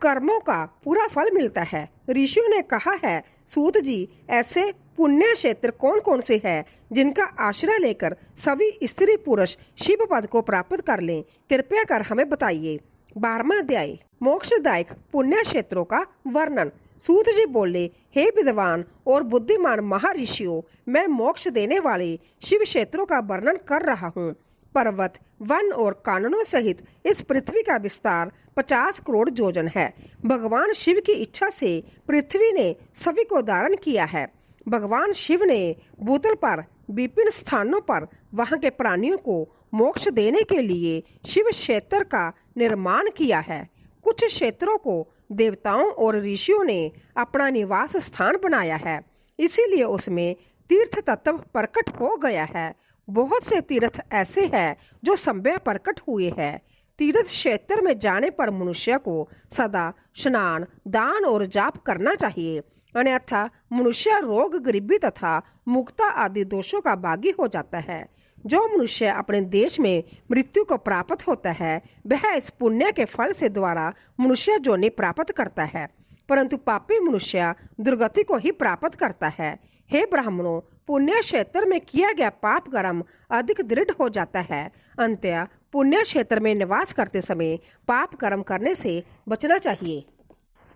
कर्मों का पूरा फल मिलता है। ऋषियों ने कहा है, सूत जी, ऐसे पुण्य क्षेत्र कौन कौन से हैं जिनका आश्रय लेकर सभी स्त्री पुरुष शिव पद को प्राप्त कर लें? कृपया कर हमें बताइए। 12वां अध्याय, मोक्षदायक पुण्य क्षेत्रों का वर्णन। सूत जी बोले, हे विद्वान और बुद्धिमान महर्षियों, मैं मोक्ष देने वाले शिव क्षेत्रों का वर्णन कर रहा हूँ। पर्वत, वन और काननों सहित इस पृथ्वी का विस्तार 50 करोड़ योजन है। भगवान शिव की इच्छा से पृथ्वी ने सभी को धारण किया है। भगवान शिव ने भूतल पर विभिन्न स्थानों पर वहां के प्राणियों को मोक्ष देने के लिए शिव क्षेत्र का निर्माण किया है। कुछ क्षेत्रों को देवताओं और ऋषियों ने अपना निवास स्थान बनाया है, इसीलिए उसमें तीर्थ तत्व प्रकट हो गया है। बहुत से तीर्थ ऐसे हैं जो समय प्रकट हुए हैं। तीर्थ क्षेत्र में जाने पर मनुष्य को सदा स्नान, दान और जाप करना चाहिए, अन्यथा मनुष्य रोग, गरीबी तथा मुक्ता आदि दोषों का भागी हो जाता है। जो मनुष्य अपने देश में मृत्यु को प्राप्त होता है, वह इस पुण्य के फल से द्वारा मनुष्य जोनि प्राप्त करता है, परंतु पापी मनुष्य दुर्गति को ही प्राप्त करता है। हे ब्राह्मणों, पुण्य क्षेत्र में किया गया पाप कर्म अधिक दृढ़ हो जाता है। अंततः पुण्य क्षेत्र में निवास करते समय पाप कर्म करने से बचना चाहिए।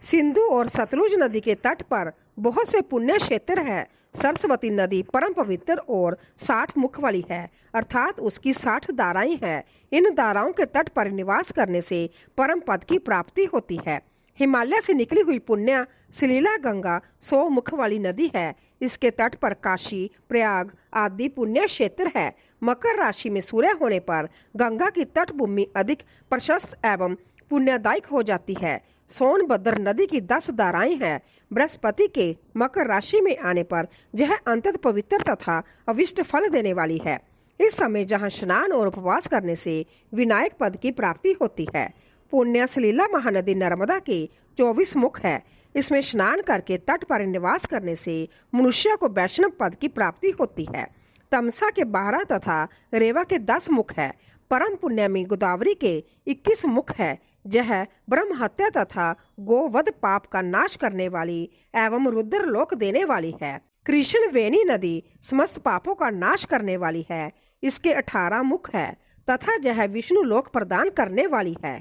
सिंधु और सतलुज नदी के तट पर बहुत से पुण्य क्षेत्र है। सरस्वती नदी परम पवित्र और 60 मुख वाली है, अर्थात उसकी 60 धाराएं हैं। इन धाराओं के तट पर निवास करने से परम पद की प्राप्ति होती है। हिमालय से निकली हुई पुण्य सलीला गंगा 100 मुख वाली नदी है। इसके तट पर काशी, प्रयाग आदि पुण्य क्षेत्र है। मकर राशि में सूर्य होने पर गंगा की तटभूमि अधिक प्रशस्त एवं पुण्यदायक हो जाती है। सोनभद्र नदी की 10 धाराएं हैं। बृहस्पति के मकर राशि में आने पर यह अंततः पवित्र तथा अविष्ट फल देने वाली है। इस समय जहाँ स्नान और उपवास करने से विनायक पद की प्राप्ति होती है। पुण्य सलीला महानदी नर्मदा के 24 मुख है। इसमें स्नान करके तट पर निवास करने से मनुष्य को वैष्णव पद की प्राप्ति होती है। तमसा के 12 तथा रेवा के 10 मुख है। परम पुण्य में गोदावरी के 21 मुख है। यह ब्रह्म हत्या तथा गोवध पाप का नाश करने वाली एवं रुद्र लोक देने वाली है। कृष्ण वेणी नदी समस्त पापों का नाश करने वाली है। इसके 18 मुख है तथा यह विष्णु लोक प्रदान करने वाली है।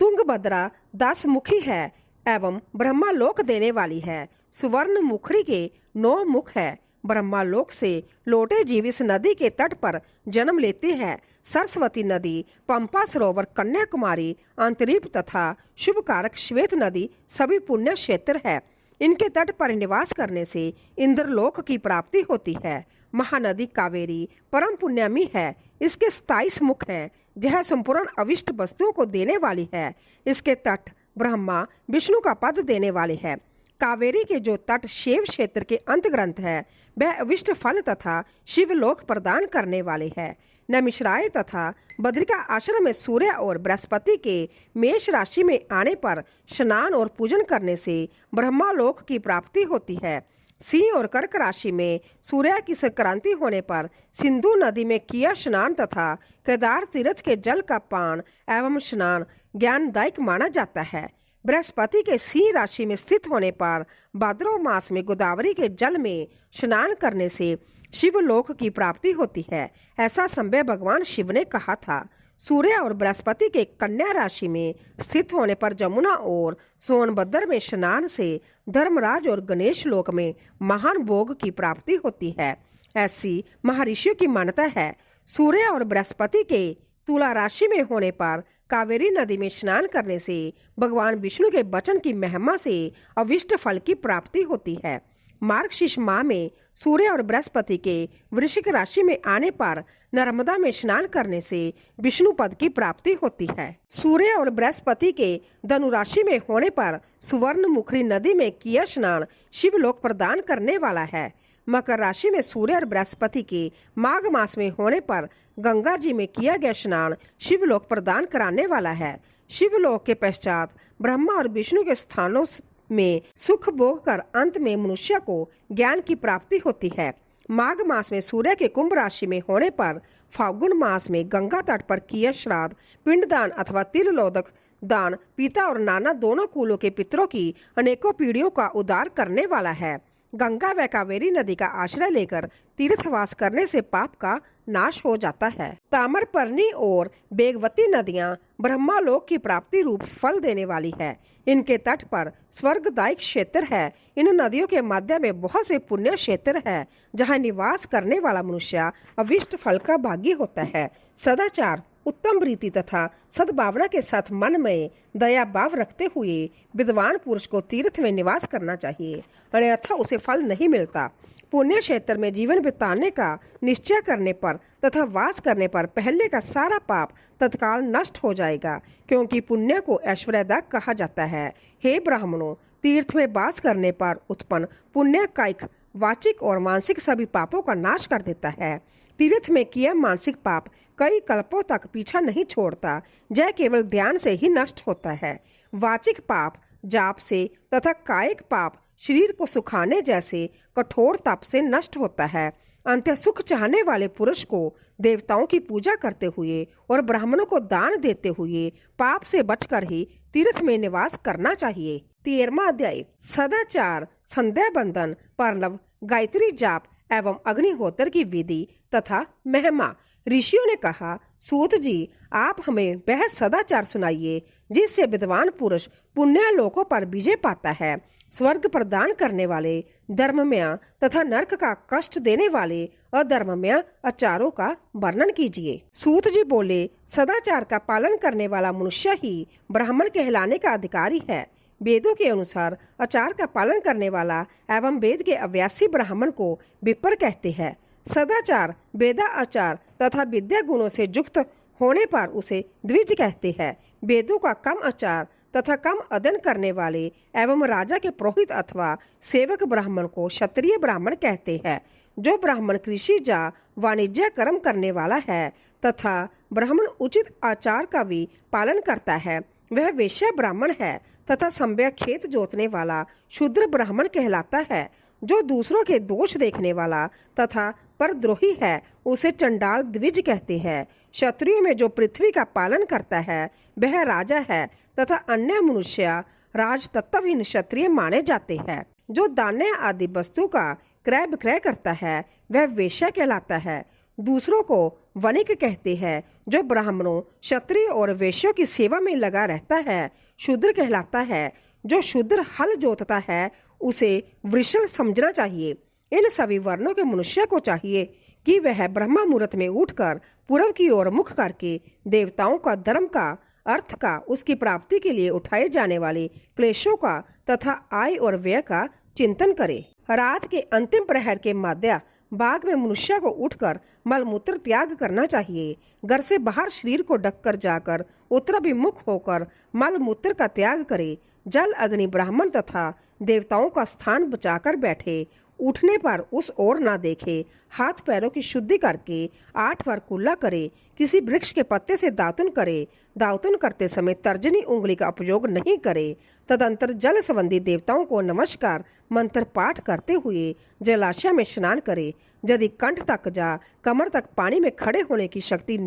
तुंगभद्रा 10 मुखी है एवं ब्रह्मा लोक देने वाली है। सुवर्ण मुखरी के 9 मुख है। ब्रह्मा लोक से लौटे जीव इस नदी के तट पर जन्म लेते हैं। सरस्वती नदी, पंपा सरोवर, कन्याकुमारी, अंतरिप तथा शुभ कारक श्वेत नदी सभी पुण्य क्षेत्र है। इनके तट पर निवास करने से इंद्रलोक की प्राप्ति होती है। महानदी कावेरी परम पुण्यमी है। इसके 27 मुख हैं। यह संपूर्ण अविष्ट वस्तुओं को देने वाली है। इसके तट ब्रह्मा विष्णु का पद देने वाले हैं। कावेरी के जो तट शैव क्षेत्र के अंत ग्रंथ है वह अविष्ट फल तथा शिवलोक प्रदान करने वाले है। नैमिषारण्य तथा बद्रिका आश्रम में सूर्य और बृहस्पति के मेष राशि में आने पर स्नान और पूजन करने से ब्रह्मालोक की प्राप्ति होती है। सिंह और कर्क राशि में सूर्य की संक्रांति होने पर सिंधु नदी में किया स्नान तथा केदार तीर्थ के जल का पान एवं स्नान ज्ञानदायक माना जाता है। बृहस्पति के सिंह राशि में स्थित होने पर भाद्रव मास में गोदावरी के जल में स्नान करने से शिवलोक की प्राप्ति होती है। ऐसा संभव भगवान शिव ने कहा था। सूर्य और बृहस्पति के कन्या राशि में स्थित होने पर जमुना और सोनभद्र में स्नान से धर्मराज और गणेश लोक में महान भोग की प्राप्ति होती है। ऐसी महर्षियों की मान्यता है। सूर्य और बृहस्पति के तुला राशि में होने पर कावेरी नदी में स्नान करने से भगवान विष्णु के वचन की महिमा से अविष्ट फल की प्राप्ति होती है। मार्गशीर्ष माह में सूर्य और बृहस्पति के वृश्चिक राशि में आने पर नर्मदा में स्नान करने से विष्णु पद की प्राप्ति होती है। सूर्य और बृहस्पति के धनु राशि में होने पर सुवर्णमुखी नदी में किया स्नान शिवलोक प्रदान करने वाला है। मकर राशि में सूर्य और बृहस्पति के माघ मास में होने पर गंगा जी में किया गया स्नान शिवलोक प्रदान कराने वाला है। शिवलोक के पश्चात ब्रह्मा और विष्णु के स्थानों में सुख भोग कर अंत में मनुष्य को ज्ञान की प्राप्ति होती है। माघ मास में सूर्य के कुंभ राशि में होने पर फाल्गुन मास में गंगा तट पर किया श्राद्ध पिंडदान अथवा तिललोदक दान पिता और नाना दोनों कुलों के पितरों की अनेकों पीढ़ियों का उद्धार करने वाला है। गंगा व कावेरी नदी का आश्रय लेकर तीर्थवास करने से पाप का नाश हो जाता है। ताम्रपर्णी और बेगवती नदियां ब्रह्मालोक की प्राप्ति रूप फल देने वाली है। इनके तट पर स्वर्गदायक क्षेत्र है। इन नदियों के मध्य में बहुत से पुण्य क्षेत्र है जहां निवास करने वाला मनुष्य अविष्ट फल का भागी होता है। सदाचार, उत्तम रीति तथा सद्भावना के साथ मन में दया भाव रखते हुए विद्वान पुरुष को तीर्थ में निवास करना चाहिए, अन्यथा उसे फल नहीं मिलता। पुण्य क्षेत्र में जीवन बिताने का निश्चय करने पर तथा वास करने पर पहले का सारा पाप तत्काल नष्ट हो जाएगा, क्योंकि पुण्य को ऐश्वर्यदा कहा जाता है। हे ब्राह्मणों, तीर्थ में वास करने पर उत्पन्न पुण्य कायिक, वाचिक और मानसिक सभी पापों का नाश कर देता है। तीर्थ में किया मानसिक पाप कई कल्पों तक पीछा नहीं छोड़ता, यह केवल ध्यान से ही नष्ट होता है। वाचिक पाप जाप से तथा कायिक पाप शरीर को सुखाने जैसे कठोर तप से नष्ट होता है। अंत्य सुख चाहने वाले पुरुष को देवताओं की पूजा करते हुए और ब्राह्मणों को दान देते हुए पाप से बचकर ही तीर्थ में निवास करना चाहिए। 13वां अध्याय सदाचार, संध्या बंदन, पर्णव, गायत्री जाप एवं अग्निहोत्र की विधि तथा महिमा। ऋषियों ने कहा, सूत जी, आप हमें वह सदाचार सुनाइए जिससे विद्वान पुरुष पुण्य लोकों पर विजय पाता है। स्वर्ग प्रदान करने वाले धर्ममय तथा नरक का कष्ट देने वाले अधर्ममय आचारों का वर्णन कीजिए। सूत जी बोले, सदाचार का पालन करने वाला मनुष्य ही ब्राह्मण कहलाने का अधिकारी है। वेदों के अनुसार आचार का पालन करने वाला एवं वेद के अव्यासी ब्राह्मण को विप्र कहते हैं। सदाचार, वेदा आचार तथा विद्या गुणों से युक्त होने पर उसे द्विज कहते हैं। वेदों का कम आचार तथा कम अध्ययन करने वाले एवं राजा के पुरोहित अथवा सेवक ब्राह्मण को क्षत्रिय ब्राह्मण कहते हैं। जो ब्राह्मण कृषि या वाणिज्य कर्म करने वाला है तथा ब्राह्मण उचित आचार का भी पालन करता है, वह वैश्य ब्राह्मण है तथा संभव खेत जोतने वाला शूद्र ब्राह्मण कहलाता है। जो दूसरों के दोष देखने वाला तथा परद्रोही है उसे चंडाल द्विज कहते हैं। क्षत्रियों में जो पृथ्वी का पालन करता है वह राजा है तथा अन्य मनुष्य राजतत्वहीन क्षत्रिय माने जाते हैं। जो दाने आदि वस्तु का क्रय विक्रय करता है वह वेश्या कहलाता है। दूसरों को वणिक कहते हैं। जो ब्राह्मणों, क्षत्रिय और वैश्यों की सेवा में लगा रहता है शूद्र कहलाता है। जो शूद्र हल जोतता है उसे वृषण समझना चाहिए। इन सभी वर्णों के मनुष्य को चाहिए कि वह ब्रह्मा मुहूर्त में उठकर पूर्व की ओर मुख करके देवताओं का, धर्म का, अर्थ का, उसकी प्राप्ति के लिए उठाए जाने वाले क्लेशों का तथा आय और व्यय का चिंतन करे। रात के अंतिम प्रहर के मध्य बाग में मनुष्य को उठकर मलमूत्र त्याग करना चाहिए। घर से बाहर शरीर को ढककर जाकर उत्तराभिमुख होकर मलमूत्र का त्याग करे। जल अग्नि ब्राह्मण तथा देवताओं का स्थान बचाकर बैठे। उठने पर उस ओर ना देखे। हाथ पैरों की शुद्धि करके 8 बार कुल्ला करे। किसी वृक्ष के पत्ते से दातुन करे। दातुन करते समय तर्जनी उंगली का उपयोग नहीं करे। तदंतर जल संबंधी देवताओं को नमस्कार मंत्र पाठ करते हुए जलाशय में स्नान करे। यदि कंठ तक जा कमर तक पानी में खड़े होने की शक्ति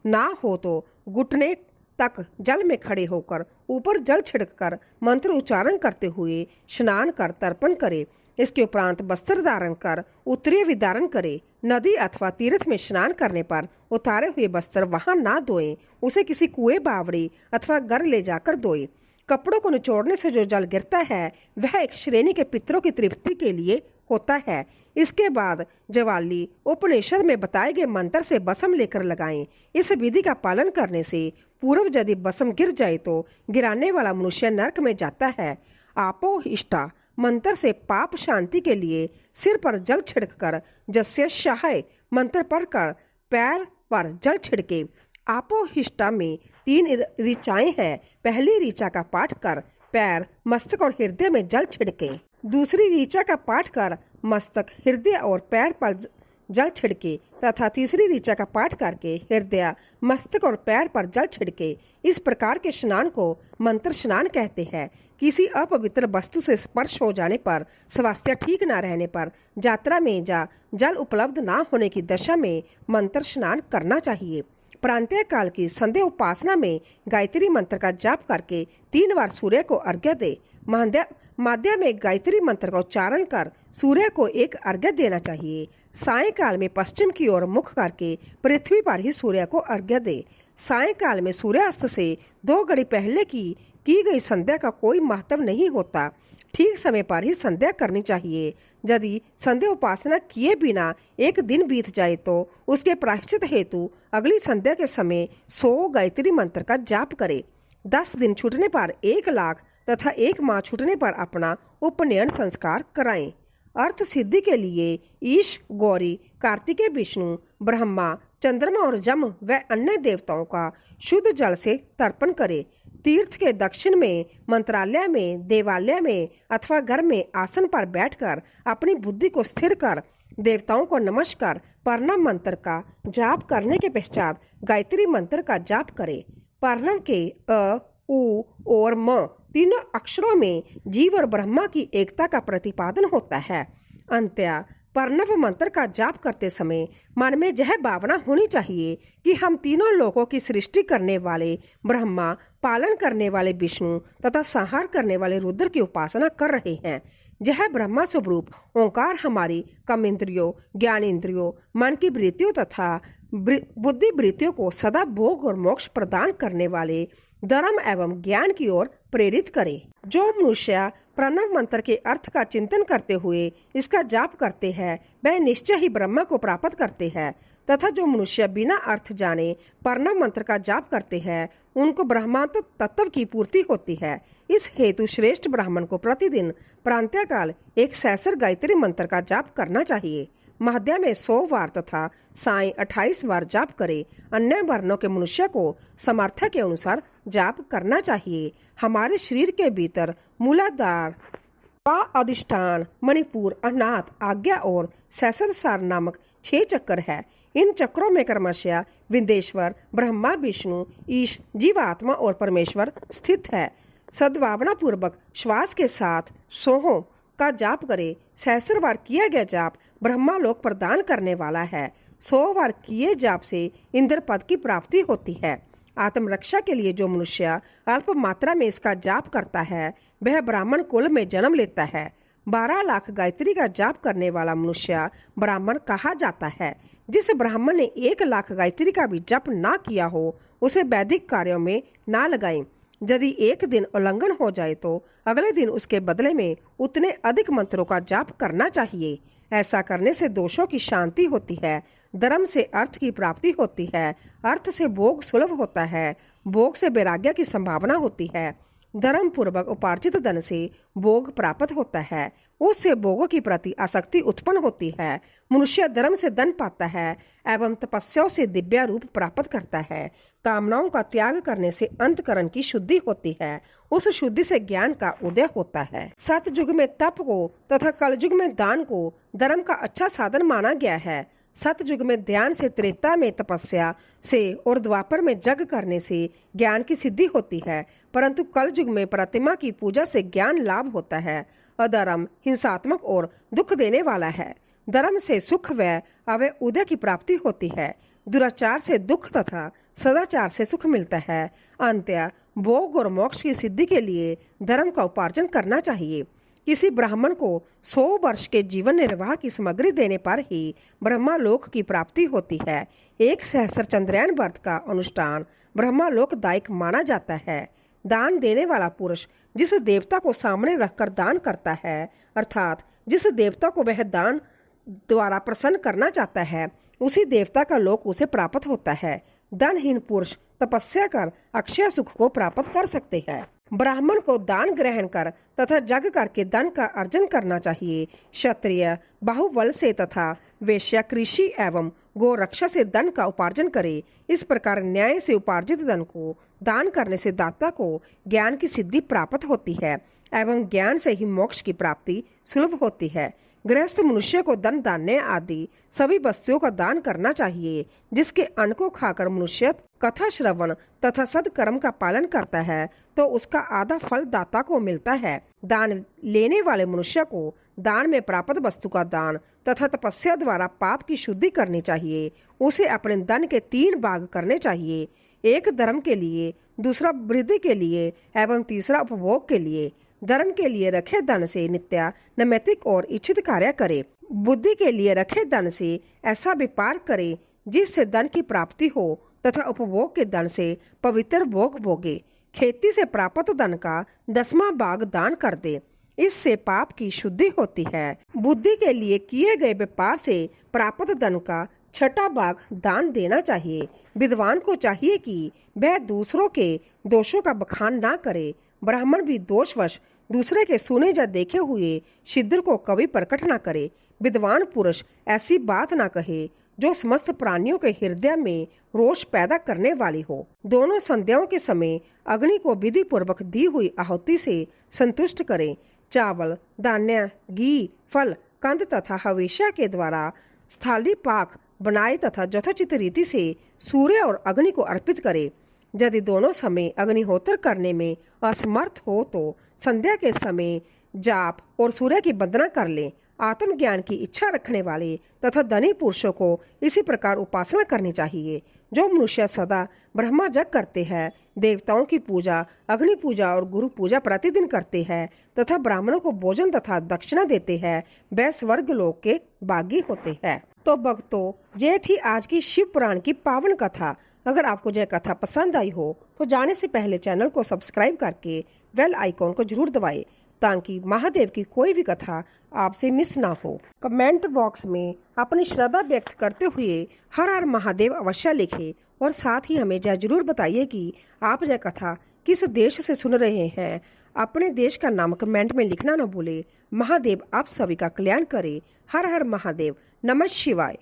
ना हो तो घुटने तक जल में खड़े होकर ऊपर जल छिड़ककर मंत्र उच्चारण करते हुए स्नान कर तर्पण करे। इसके उपरांत वस्त्र धारण कर उत्तरीय विदारण करे। नदी अथवा तीर्थ में स्नान करने पर उतारे हुए वस्त्र वहां ना धोएं, उसे किसी कुएं, बावड़ी अथवा घर ले जाकर धोए। कपड़ों को निचोड़ने से जो जल गिरता है वह एक श्रेणी के पितरों की तृप्ति के लिए होता है। इसके बाद जवाली उपनिषद में बताए गए मंत्र से बसम लेकर लगाएं। इस विधि का पालन करने से पूर्व यदि बसम गिर जाए तो गिराने वाला मनुष्य नरक में जाता है। आपो इष्टा मंत्र से पाप शांति के लिए सिर पर जल छिड़ककर जस्य सहाय मंत्र पढ़कर पैर पर जल छिड़के। आपो हिष्टा में 3 ऋचाएं हैं। पहली ऋचा का पाठ कर पैर, मस्तक और हृदय में जल छिड़के। दूसरी ऋचा का पाठ कर मस्तक, हृदय और पैर पर जल छिड़के तथा तीसरी ऋचा का पाठ करके हृदय, मस्तक और पैर पर जल छिड़के। इस प्रकार के स्नान को मंत्र स्नान कहते हैं। किसी अपवित्र वस्तु से स्पर्श हो जाने पर, स्वास्थ्य ठीक न रहने पर, यात्रा में जा जल उपलब्ध ना होने की दशा में मंत्र स्नान करना चाहिए। प्रांतीय काल की संध्या उपासना में गायत्री मंत्र का जाप करके 3 बार सूर्य को अर्घ्य दे। माध्य में गायत्री मंत्र का उच्चारण कर सूर्य को एक अर्घ्य देना चाहिए। सायंकाल में पश्चिम की ओर मुख करके पृथ्वी पर ही सूर्य को अर्घ्य दे। सायंकाल में सूर्यास्त से 2 घड़ी पहले की गई संध्या का कोई महत्व नहीं होता। ठीक समय पर ही संध्या करनी चाहिए। यदि संध्या उपासना किए बिना एक दिन बीत जाए तो उसके प्रायश्चित हेतु अगली संध्या के समय 100 गायत्री मंत्र का जाप करे। 10 दिन छूटने पर 1 लाख तथा 1 माह छूटने पर अपना उपनयन संस्कार कराएं। अर्थ सिद्धि के लिए ईश, गौरी, कार्तिकेय, विष्णु, ब्रह्मा, चंद्रमा और जम व अन्य देवताओं का शुद्ध जल से तर्पण करे। तीर्थ के दक्षिण में, मंत्रालय में, देवालय में अथवा घर में आसन पर बैठकर अपनी बुद्धि को स्थिर कर देवताओं को नमस्कार प्रणाम मंत्र का जाप करने के पश्चात गायत्री मंत्र का जाप करे। प्रणव के अ, उ और म तीनों अक्षरों में जीव और ब्रह्मा की एकता का प्रतिपादन होता है। अंत्य प्रणव मंत्र का जाप करते समय मन में यह भावना होनी चाहिए कि हम तीनों लोगों की सृष्टि करने वाले ब्रह्मा, पालन करने वाले विष्णु तथा संहार करने वाले रुद्र की उपासना कर रहे हैं। यह ब्रह्मा स्वरूप ओंकार हमारी कर्मेंद्रियों, ज्ञानेंद्रियों, मन की वृत्तियों तथा बुद्धि वृत्तियों को सदा भोग और मोक्ष प्रदान करने वाले धर्म एवं ज्ञान की ओर प्रेरित करे। जो मनुष्य प्रणव मंत्र के अर्थ का चिंतन करते हुए इसका जाप करते हैं वह निश्चय ही ब्रह्मा को प्राप्त करते हैं तथा जो मनुष्य बिना अर्थ जाने प्रणव मंत्र का जाप करते हैं उनको ब्रह्मांत तत्व की पूर्ति होती है। इस हेतु श्रेष्ठ ब्राह्मण को प्रतिदिन प्रांतःकाल 1 सहस्र गायत्री मंत्र का जाप करना चाहिए। मध्य में 100 बार तथा साय 28 बार जाप करे। अन्य वर्णों के मनुष्य को सामर्थ्य के अनुसार जाप करना चाहिए। हमारे शरीर के भीतर मूलाधार, अधिष्ठान, मणिपुर, अनाथ, आज्ञा और सहस्रसार नामक 6 चक्र है। इन चक्रों में क्रमशः विंदेश्वर, ब्रह्मा, विष्णु, ईश, जीवात्मा और परमेश्वर स्थित है। सद्भावना पूर्वक श्वास के साथ सोहों का जाप करे। 100 बार किया गया जाप ब्रह्मा लोक प्रदान करने वाला है। 100 बार किए जाप से इंद्र पद की प्राप्ति होती है। आत्मरक्षा के लिए जो मनुष्य अल्प मात्रा में इसका जाप करता है वह ब्राह्मण कुल में जन्म लेता है। 12 लाख गायत्री का जाप करने वाला मनुष्य ब्राह्मण कहा जाता है। जिस ब्राह्मण ने 1 लाख गायत्री का भी जप ना किया हो उसे वैदिक कार्यों में ना लगाएं। यदि एक दिन उल्लंघन हो जाए तो अगले दिन उसके बदले में उतने अधिक मंत्रों का जाप करना चाहिए। ऐसा करने से दोषों की शांति होती है, धर्म से अर्थ की प्राप्ति होती है, अर्थ से भोग सुलभ होता है, भोग से वैराग्य की संभावना होती है, धर्म पूर्वक उपार्जित धन से भोग प्राप्त होता है, उससे भोगों की प्रति आसक्ति उत्पन्न होती है। मनुष्य धर्म से धन पाता है एवं तपस्याओं से दिव्य रूप प्राप्त करता है। कामनाओं का त्याग करने से अंतकरण की शुद्धि होती है, उस शुद्धि से ज्ञान का उदय होता है। सतयुग में तप को तथा कलयुग में दान को धर्म का अच्छा साधन माना गया है। सतयुग में ध्यान से, त्रेता में तपस्या से और द्वापर में जग करने से ज्ञान की सिद्धि होती है, परंतु कलयुग में प्रतिमा की पूजा से ज्ञान लाभ होता है। अधर्म हिंसात्मक और दुख देने वाला है। धर्म से सुख व अवय उदय की प्राप्ति होती है। दुराचार से दुख तथा सदाचार से सुख मिलता है। अंत्य भोग और मोक्ष की सिद्धि के लिए धर्म का उपार्जन करना चाहिए। किसी ब्राह्मण को 100 वर्ष के जीवन निर्वाह की सामग्री देने पर ही ब्रह्मालोक की प्राप्ति होती है। 1 सहस्र चंद्रयान व्रत का अनुष्ठान ब्रह्मालोकदायक माना जाता है। दान देने वाला पुरुष जिस देवता को सामने रखकर दान करता है, अर्थात जिस देवता को वह दान द्वारा प्रसन्न करना चाहता है, उसी देवता का लोक उसे प्राप्त होता है। धनहीन पुरुष तपस्या कर अक्षय सुख को प्राप्त कर सकते हैं। ब्राह्मण को दान ग्रहण कर तथा जग करके धन का अर्जन करना चाहिए। क्षत्रिय बाहुबल से तथा वैश्य कृषि एवं गोरक्षा से धन का उपार्जन करे। इस प्रकार न्याय से उपार्जित धन को दान करने से दाता को ज्ञान की सिद्धि प्राप्त होती है एवं ज्ञान से ही मोक्ष की प्राप्ति सुलभ होती है। गृहस्थ मनुष्य को धन धान्य आदि सभी वस्तुओं का दान करना चाहिए। जिसके अन्न को खाकर मनुष्य कथा श्रवण तथा सदकर्म का पालन करता है तो उसका आधा फल दाता को मिलता है। दान लेने वाले मनुष्य को दान में प्राप्त वस्तु का दान तथा तपस्या द्वारा पाप की शुद्धि करनी चाहिए। उसे अपने धन के 3 भाग करने चाहिए, एक धर्म के लिए, दूसरा वृद्धि के लिए एवं तीसरा उपभोग के लिए। धर्म के लिए रखे धन से नित्य नैमित्तिक और इच्छित कार्य करे। बुद्धि के लिए रखे धन से ऐसा व्यापार करे जिससे धन की प्राप्ति हो तथा उपभोग के धन से पवित्र भोग भोगे। खेती से प्राप्त धन का 10वां भाग दान कर दे, इससे पाप की शुद्धि होती है। बुद्धि के लिए किए गए व्यापार से प्राप्त धन का 6वां भाग दान देना चाहिए। विद्वान को चाहिए कि वह दूसरों के दोषों का बखान ना करे। ब्राह्मण भी दोषवश दूसरे के सुने या देखे हुए छिद्र को कभी प्रकट न करे। विद्वान पुरुष ऐसी बात न कहे जो समस्त प्राणियों के हृदय में रोष पैदा करने वाली हो। दोनों संध्याओं के समय अग्नि को विधि पूर्वक दी हुई आहुति से संतुष्ट करें। चावल, धान्य, घी, फल, कंद तथा हविष्य के द्वारा स्थाली पाक बनाए तथा यथोचित रीति से सूर्य और अग्नि को अर्पित करे। यदि दोनों समय अग्निहोत्र करने में असमर्थ हो तो संध्या के समय जाप और सूर्य की वंदना कर ले। आत्मज्ञान की इच्छा रखने वाले तथा धनी पुरुषों को इसी प्रकार उपासना करनी चाहिए। जो मनुष्य सदा ब्रह्मा जप करते हैं, देवताओं की पूजा, अग्नि पूजा और गुरु पूजा प्रतिदिन करते हैं तथा ब्राह्मणों को भोजन तथा दक्षिणा देते हैं, वह स्वर्ग लोक के भागी होते हैं। तो भक्तों, ये थी आज की शिव पुराण की पावन कथा। अगर आपको यह कथा पसंद आई हो तो जाने से पहले चैनल को सब्सक्राइब करके बेल आइकॉन को जरूर दबाएं ताकि महादेव की कोई भी कथा आपसे मिस ना हो। कमेंट बॉक्स में अपनी श्रद्धा व्यक्त करते हुए हर हर महादेव अवश्य लिखें और साथ ही हमें यह जरूर बताइए कि आप यह कथा किस देश से सुन रहे हैं। अपने देश का नाम कमेंट में लिखना न भूले। महादेव आप सभी का कल्याण करे। हर हर महादेव। नमः शिवाय।